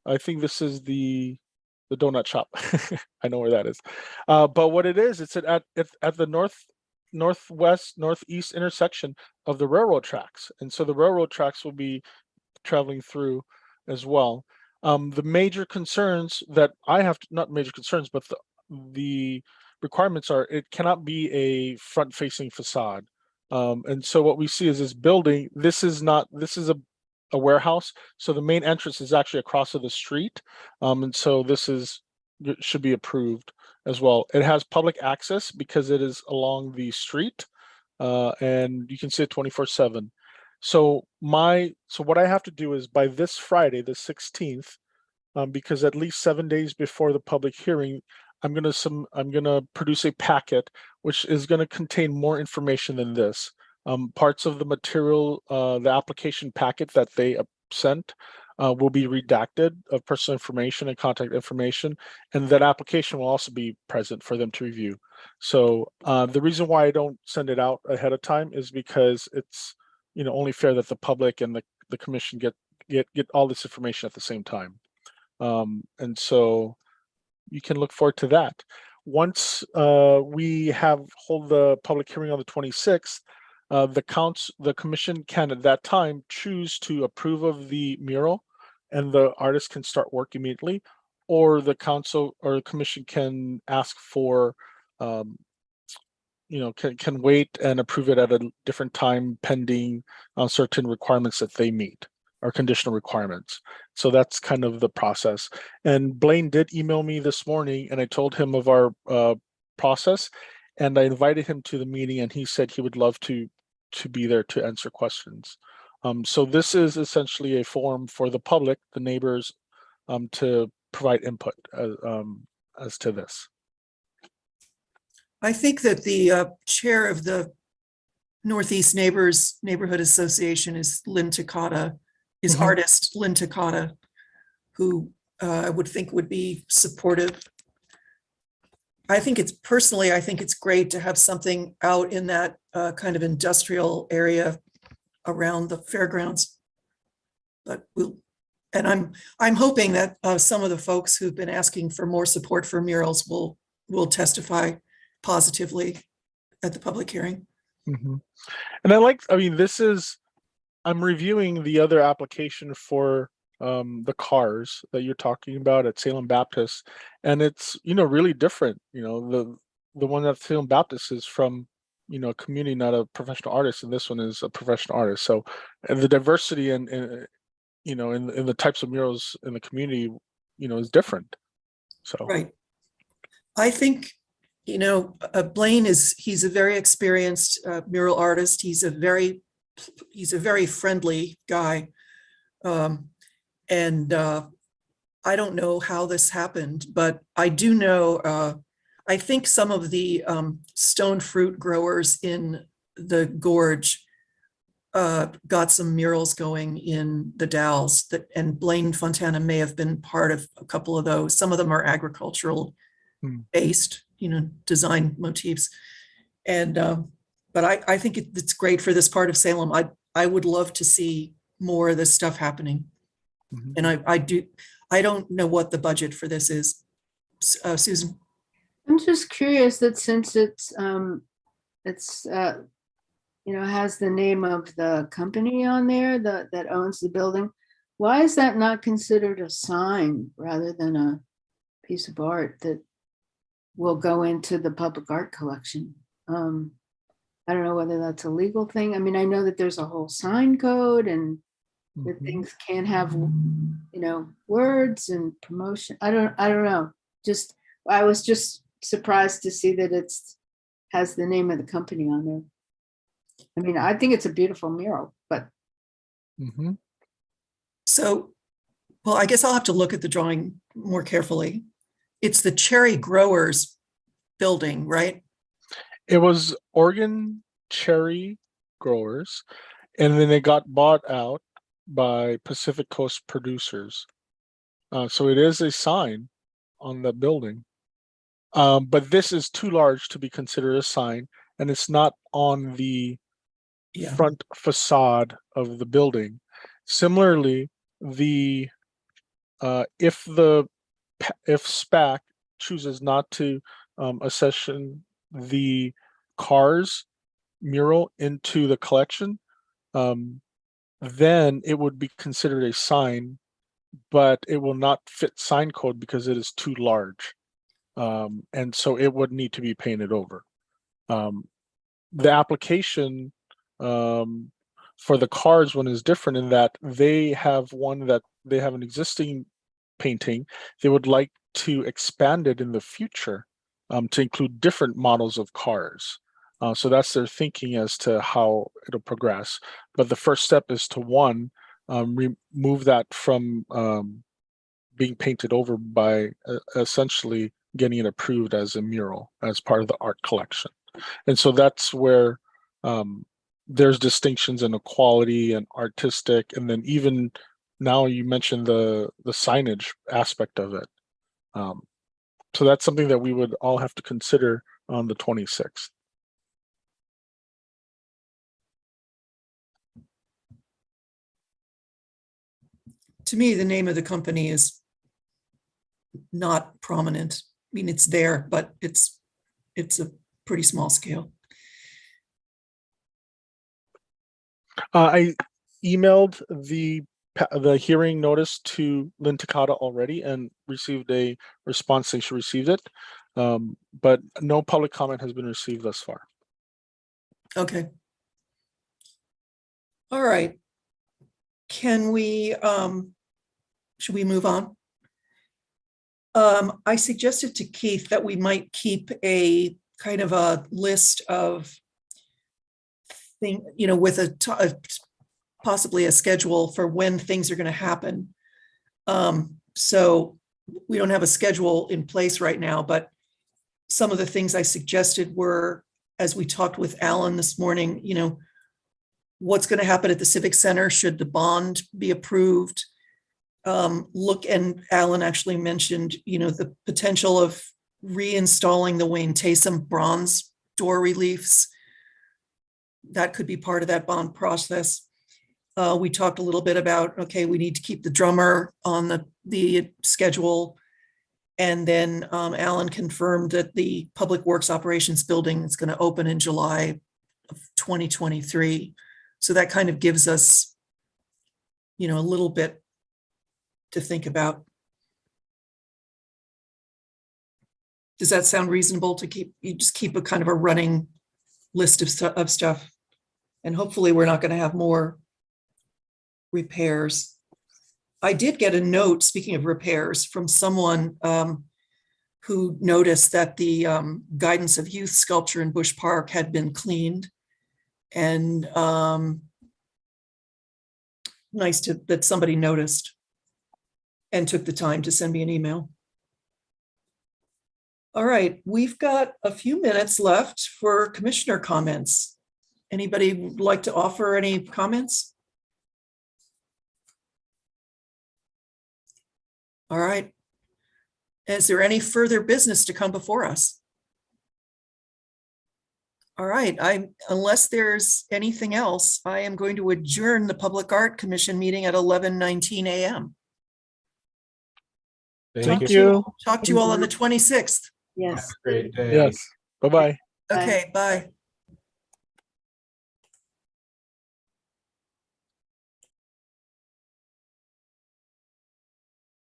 I think this is the donut shop. I know where that is. But what it is, it's at the northeast intersection of the railroad tracks, and so the railroad tracks will be traveling through as well. The major concerns that I have, not major concerns, but the requirements are, it cannot be a front-facing facade. And so what we see is this building. This is a warehouse, so the main entrance is actually across of the street, and so should be approved as well. It has public access because it is along the street, and you can see it 24/7. So what I have to do is by this Friday, the 16th, because at least 7 days before the public hearing, I'm gonna produce a packet which is going to contain more information than this. Parts of the material, the application packet that they sent, will be redacted of personal information and contact information, and that application will also be present for them to review. So the reason why I don't send it out ahead of time is because it's only fair that the public and the commission get all this information at the same time. And so you can look forward to that. once we hold the public hearing on the 26th, the commission can at that time choose to approve of the mural, and the artist can start work immediately, or the council or the commission can ask for, can wait and approve it at a different time pending certain requirements that they meet, or conditional requirements. So that's kind of the process. And Blaine did email me this morning, and I told him of our process, and I invited him to the meeting, and he said he would love to be there to answer questions. So this is essentially a forum for the public, the neighbors, to provide input as to this. I think that the chair of the Northeast Neighborhood Association is Lynn Takata, is artist Lynn Takata, who I would think would be supportive. I think it's great to have something out in that kind of industrial area around the fairgrounds. But I'm hoping that some of the folks who've been asking for more support for murals will testify positively at the public hearing. And I'm reviewing the other application for the cars that you're talking about at Salem Baptist, and it's really different. The one at Salem Baptist is from a community, not a professional artist, and this one is a professional artist. So, and the diversity in the types of murals in the community is different. So right, I think Blaine he's a very experienced mural artist. He's a very friendly guy. And I don't know how this happened, but I do know, I think some of the stone fruit growers in the gorge got some murals going in the Dalles, and Blaine Fontana may have been part of a couple of those. Some of them are agricultural based, design motifs. And but I think it's great for this part of Salem. I would love to see more of this stuff happening. And I don't know what the budget for this is. Susan. I'm just curious that since it's has the name of the company on there that owns the building, why is that not considered a sign rather than a piece of art that will go into the public art collection? I don't know whether that's a legal thing. I mean, I know that there's a whole sign code and that things can't have, words and promotion. I don't know. I was just surprised to see that has the name of the company on there. I mean, I think it's a beautiful mural, but. So, well, I guess I'll have to look at the drawing more carefully. It's the Cherry Growers building, right? It was Oregon Cherry Growers, and then it got bought out by Pacific Coast Producers. So it is a sign on the building, but this is too large to be considered a sign, and it's not on the front facade of the building. Similarly, if SPAC chooses not to accession the cars mural into the collection, then it would be considered a sign, but it will not fit sign code because it is too large. And so it would need to be painted over. The application for the cars one is different in that they have an existing painting. They would like to expand it in the future to include different models of cars. So that's their thinking as to how it'll progress. But the first step is to remove that from being painted over by essentially getting it approved as a mural as part of the art collection. And so that's where there's distinctions in quality and artistic, and then even now you mentioned the signage aspect of it. So that's something that we would all have to consider on the 26th. To me, the name of the company is not prominent. mean, it's there, but it's a pretty small scale. I emailed the hearing notice to Lynn Takata already and received a response saying she received it. But no public comment has been received thus far. Okay. All right. Can we, should we move on? I suggested to Keith that we might keep a kind of a list of thing, you know, with possibly a schedule for when things are going to happen. So we don't have a schedule in place right now, but some of the things I suggested were, as we talked with Alan this morning, you know, what's going to happen at the Civic Center should the bond be approved. And Alan actually mentioned, you know, the potential of reinstalling the Wayne Taysom bronze door reliefs. That could be part of that bond process. We talked a little bit about, okay, we need to keep the drummer on the schedule. And then Alan confirmed that the Public Works Operations Building is going to open in July of 2023. So that kind of gives us, you know, a little bit to think about. Does that sound reasonable to keep, you just keep a kind of a running list of stuff? And hopefully we're not going to have more repairs. I did get a note, speaking of repairs, from someone who noticed that the Guidance of Youth sculpture in Bush Park had been cleaned. And nice that somebody noticed and took the time to send me an email. All right, we've got a few minutes left for commissioner comments. Anybody would like to offer any comments? All right. Is there any further business to come before us? All right, unless there's anything else, I am going to adjourn the Public Art Commission meeting at 11:19 a.m. Thank you. Talk to you all on the 26th. Yes. Great day. Yes. Bye-bye. Okay, bye.